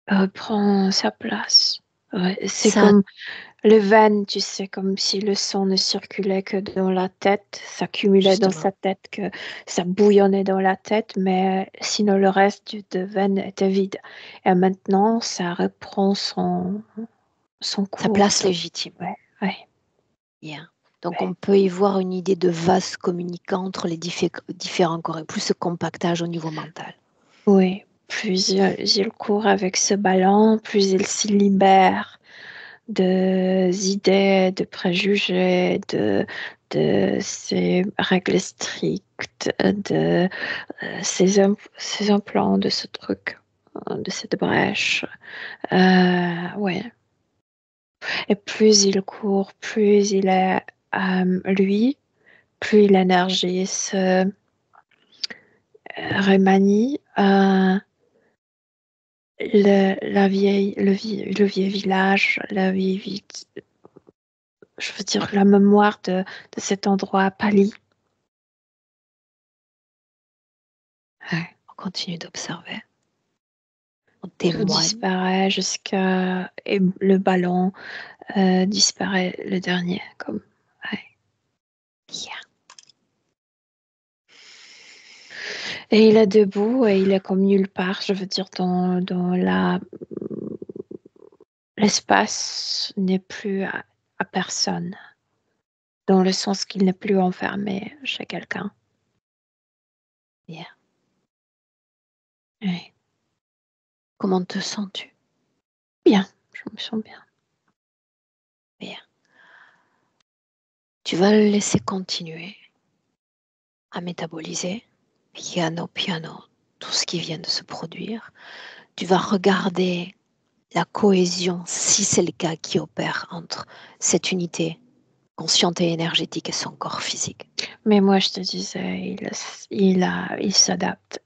reprend sa place. Ouais, c'est Ça, comme le veine, tu sais, comme si le sang ne circulait que dans la tête, s'accumulait dans justement, sa tête, que ça bouillonnait dans la tête, mais sinon le reste de veine était vide. Et maintenant, ça reprend son sa cours. place légitime. Ouais, ouais, Bien. Donc ouais. on peut y voir une idée de vase communicant entre les différents corps et plus ce compactage au niveau mental. Oui, plus il court avec ce ballon, plus il se libère des idées, de préjugés, de ces règles strictes, de ces implants, de ce truc, de cette brèche. Ouais. Et plus il court, plus il est lui, plus l'énergie se remanie. Le vieil village, je veux dire, la mémoire de cet endroit pâlit. Ouais. On continue d'observer. On Tout témoigne. disparaît et le ballon disparaît le dernier. Comme, ouais. Bien. Et il est debout et il est comme nulle part, je veux dire, l'espace n'est plus à personne, dans le sens qu'il n'est plus enfermé chez quelqu'un. Bien. Ouais. Comment te sens-tu? Bien, je me sens bien. Bien. Tu vas le laisser continuer à métaboliser, piano, piano, tout ce qui vient de se produire. Tu vas regarder la cohésion, si c'est le cas, qui opère entre cette unité consciente et énergétique et son corps physique. Mais moi, je te disais, il s'adapte.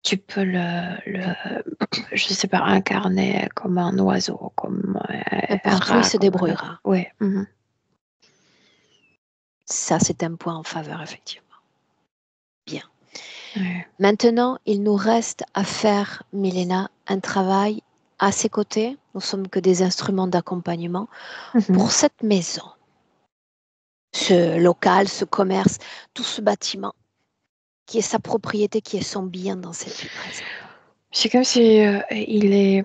Tu peux je sais pas, incarner comme un oiseau, comme un N'importe où il rat, se comme un autre. débrouillera. Oui. Ça, c'est un point en faveur, effectivement. Bien. Ouais. Maintenant, il nous reste à faire, Milena, un travail à ses côtés. Nous sommes que des instruments d'accompagnement pour cette maison, ce local, ce commerce, tout ce bâtiment qui est sa propriété, qui est son bien dans cette vie présente. C'est comme si il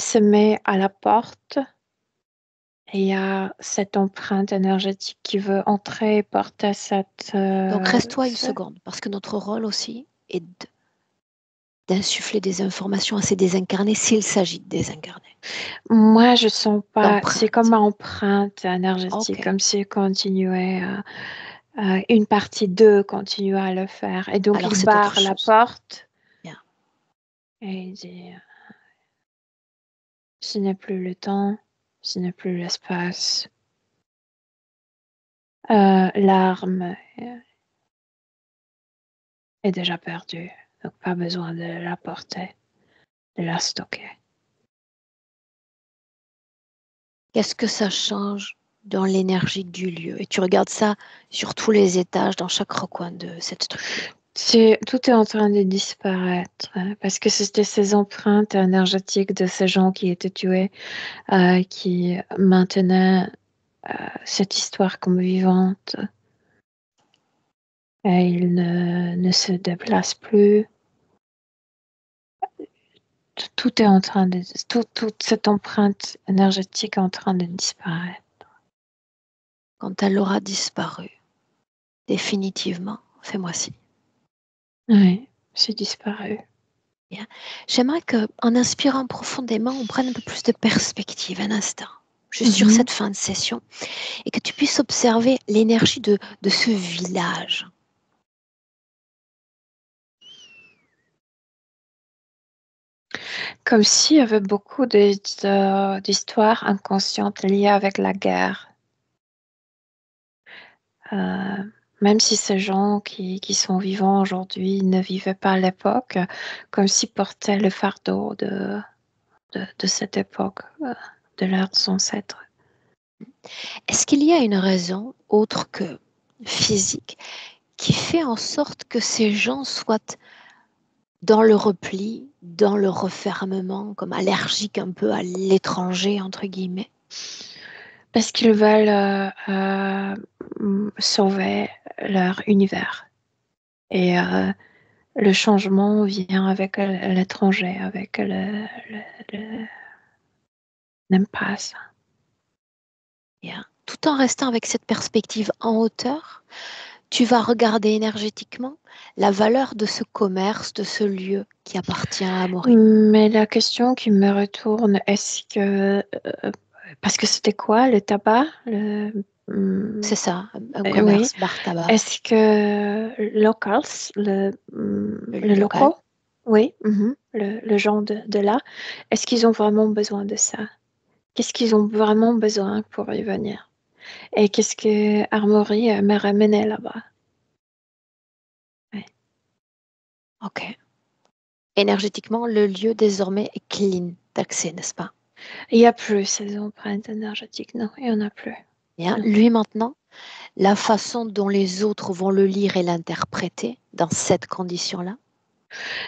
se met à la porte et il y a cette empreinte énergétique qui veut entrer et porter cette... Donc reste-toi une seconde, parce que notre rôle aussi est d'insuffler des informations à ces désincarnés s'il s'agit de désincarnés? Moi, je sens pas. C'est D'empreinte. comme empreinte énergétique, Ok. comme si continuait, une partie d'eux continuait à le faire. Et donc, Alors il c'est autre barre la chose. porte Bien. et il dit, ce n'est plus le temps, ce n'est plus l'espace. L'arme est déjà perdue, donc pas besoin de la porter, de la stocker. Qu'est-ce que ça change dans l'énergie du lieu? Et tu regardes ça sur tous les étages, dans chaque recoin de cette structure. Tout est en train de disparaître, hein, parce que c'était ces empreintes énergétiques de ces gens qui étaient tués, qui maintenaient cette histoire comme vivante. Et ils ne se déplacent plus. Tout est en train de... Toute cette empreinte énergétique est en train de disparaître. Quand elle aura disparu, définitivement, fais-moi signe. Oui, c'est disparu. Bien. J'aimerais qu'en inspirant profondément, on prenne un peu plus de perspective, un instant, juste sur cette fin de session, et que tu puisses observer l'énergie de ce village. Comme s'il y avait beaucoup d'histoires inconscientes liées avec la guerre. Même si ces gens qui sont vivants aujourd'hui ne vivaient pas à l'époque, comme s'ils portaient le fardeau de cette époque, de leurs ancêtres. Est-ce qu'il y a une raison autre que physique qui fait en sorte que ces gens soient dans le repli, dans le refermement, comme allergiques un peu à l'étranger, entre guillemets? Parce qu'ils veulent sauver leur univers. Et le changement vient avec l'étranger, avec n'aime pas ça. Bien. Tout en restant avec cette perspective en hauteur, tu vas regarder énergétiquement la valeur de ce commerce, de ce lieu qui appartient à Amaury. Mais la question qui me retourne, est-ce que... parce que c'était quoi, le tabac C'est ça, un oui. commerce, bar tabac, Est-ce que locals, le local. locaux, oui, le gens de là, est-ce qu'ils ont vraiment besoin de ça? Qu'est-ce qu'ils ont vraiment besoin pour y venir? Et qu'est-ce que Armory m'a ramené là-bas? Ouais. Ok. Énergétiquement, le lieu désormais est clean d'accès, n'est-ce pas? Il n'y a plus ces empreintes énergétiques, non, il n'y en a plus. Bien. Non. Lui maintenant, la façon dont les autres vont le lire et l'interpréter dans cette condition-là,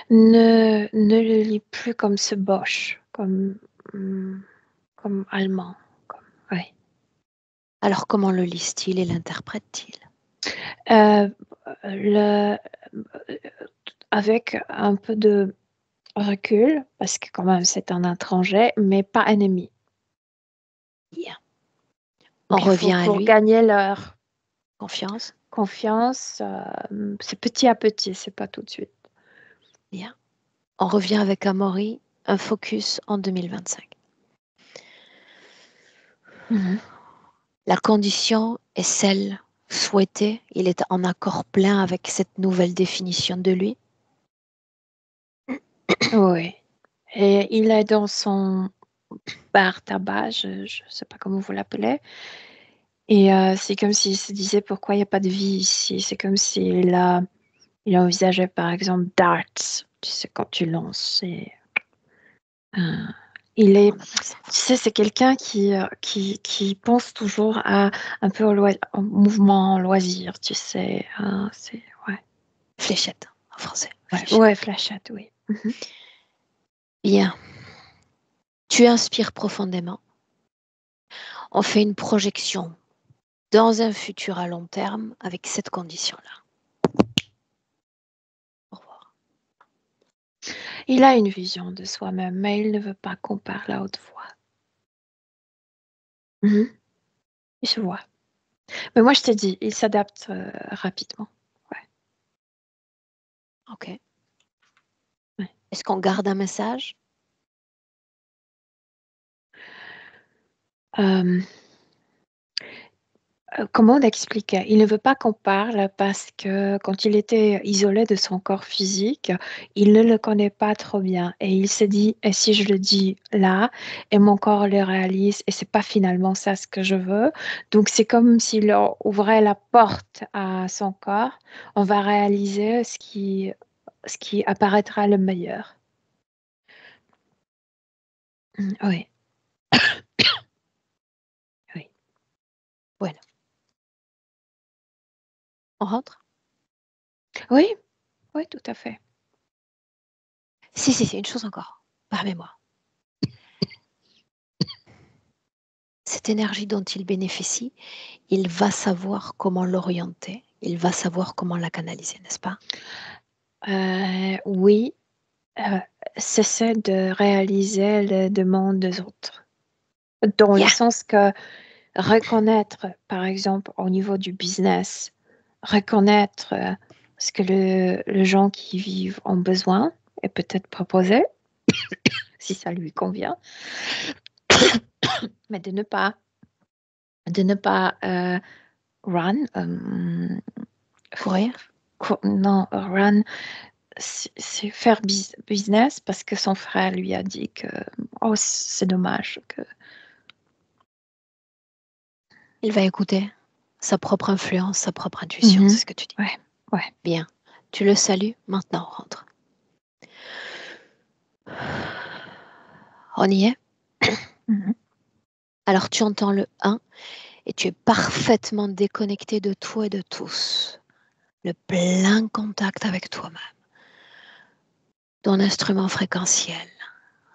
Ne le lis plus comme ce Bosch, comme allemand. Ouais. alors comment le lise-t-il et l'interprète-t-il? Euh, le, avec un peu de recul, parce que quand même c'est un étranger, mais pas ennemi. Bien. On Donc il faut revient à pour lui, gagner leur confiance. confiance, c'est petit à petit, c'est pas tout de suite. Bien. On revient avec Amaury, un focus en 2025. La condition est celle souhaitée. Il est en accord plein avec cette nouvelle définition de lui. Oui. Et il est dans son bar tabac, je ne sais pas comment vous l'appelez. Et c'est comme s'il se disait pourquoi il n'y a pas de vie ici. C'est comme s'il il envisageait par exemple darts, tu sais, quand tu lances. Euh, il Comment est, on appelle ça en tu français? sais, c'est quelqu'un qui pense toujours à un peu au mouvement, au loisir, tu sais. C'est, ouais. Fléchette en français. Ouais, Fléchette. ouais, flashette, oui. Bien. Tu inspires profondément. On fait une projection dans un futur à long terme avec cette condition-là. Au revoir. Il a une vision de soi-même, mais il ne veut pas qu'on parle à haute voix. Il se voit. Mais moi, je t'ai dit, il s'adapte rapidement. Ouais. Ok. Ouais. Est-ce qu'on garde un message? Euh, Comment l'expliquer? Il ne veut pas qu'on parle parce que quand il était isolé de son corps physique, il ne le connaît pas trop bien. Et il s'est dit, et si je le dis là, et mon corps le réalise, et c'est pas finalement ça ce que je veux. Donc c'est comme s'il ouvrait la porte à son corps, on va réaliser ce qui apparaîtra le meilleur. Oui, oui. Voilà. On rentre? Oui, oui, tout à fait. Si, une chose encore. Permets-moi. Cette énergie dont il bénéficie, il va savoir comment l'orienter, il va savoir comment la canaliser, n'est-ce pas? Oui, euh, cesser de réaliser les demandes des autres. Dans le Yeah. sens que reconnaître, par exemple, au niveau du business, reconnaître ce que les gens qui vivent ont besoin et peut-être proposer, si ça lui convient, mais de ne pas run, Courir. non, run, c'est faire business parce que son frère lui a dit que, oh, c'est dommage que. Il va écouter sa propre influence, sa propre intuition, Mhm. c'est ce que tu dis. Ouais, ouais. Bien. Tu le salues, maintenant on rentre. On y est? Mhm. Alors tu entends le 1 et tu es parfaitement déconnecté de tout et de tous. Le plein contact avec toi-même. Ton instrument fréquentiel,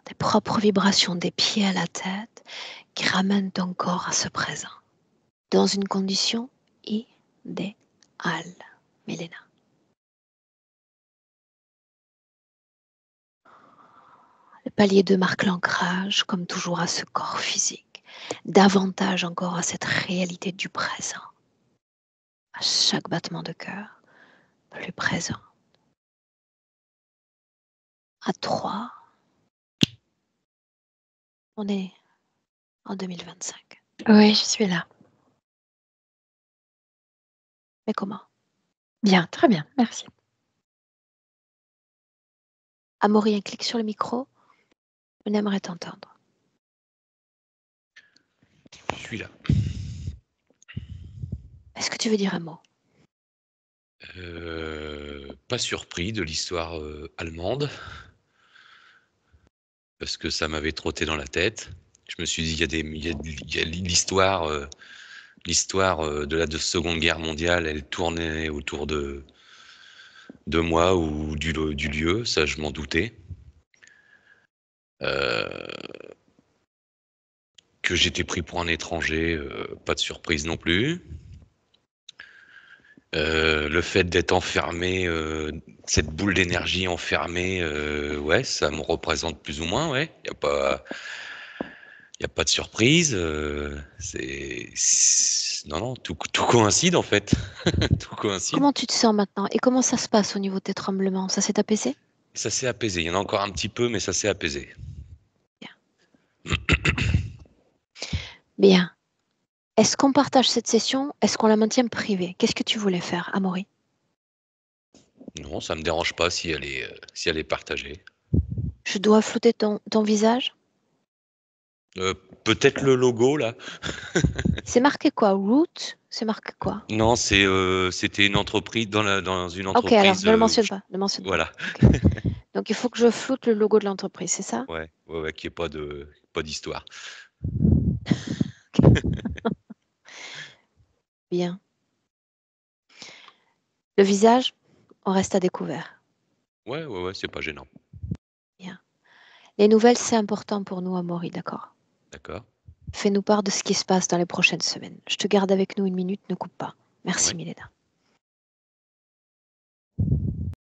tes propres vibrations des pieds à la tête qui ramènent ton corps à ce présent. Dans une condition idéale. Milena. Le palier 2 marque l'ancrage, comme toujours, à ce corps physique. Davantage encore à cette réalité du présent. À chaque battement de cœur, plus présent. À 3, on est en 2025. Oui, je suis là. Mais comment? Bien, très bien, merci. Amaury, un clic sur le micro. On aimerait t'entendre. Je suis là. Est-ce que tu veux dire un mot? Pas surpris de l'histoire allemande, parce que ça m'avait trotté dans la tête. Je me suis dit, il y a l'histoire de la Seconde Guerre mondiale, elle tournait autour de moi ou du lieu, ça je m'en doutais. Que j'étais pris pour un étranger, pas de surprise non plus. Le fait d'être enfermé, cette boule d'énergie enfermée, ouais, ça me représente plus ou moins, ouais. Y a pas de surprise. Non, tout coïncide en fait. Tout coïncide. Comment tu te sens maintenant? Et comment ça se passe au niveau de tes tremblements? Ça s'est apaisé? Ça s'est apaisé. Il y en a encore un petit peu, mais ça s'est apaisé. Bien. Bien. Est-ce qu'on partage cette session? Est-ce qu'on la maintient privée? Qu'est-ce que tu voulais faire, Amaury? Non, ça me dérange pas si elle est partagée. Je dois flouter ton visage? Euh, Peut-être le logo là. C'est marqué quoi? Root? C'est marqué quoi? Non, c'était une entreprise dans une Ok, alors entreprise. ne le mentionne pas. Ne mentionne pas. Voilà. Ok. Donc il faut que je floute le logo de l'entreprise, c'est ça? Ouais, qu'il n'y ait pas d'histoire. Bien. Le visage, on reste à découvert. Ouais, c'est pas gênant. Bien. Les nouvelles, c'est important pour nous, Amaury, d'accord? D'accord. Fais-nous part de ce qui se passe dans les prochaines semaines. Je te garde avec nous une minute, ne coupe pas. Merci, Ouais. Milena.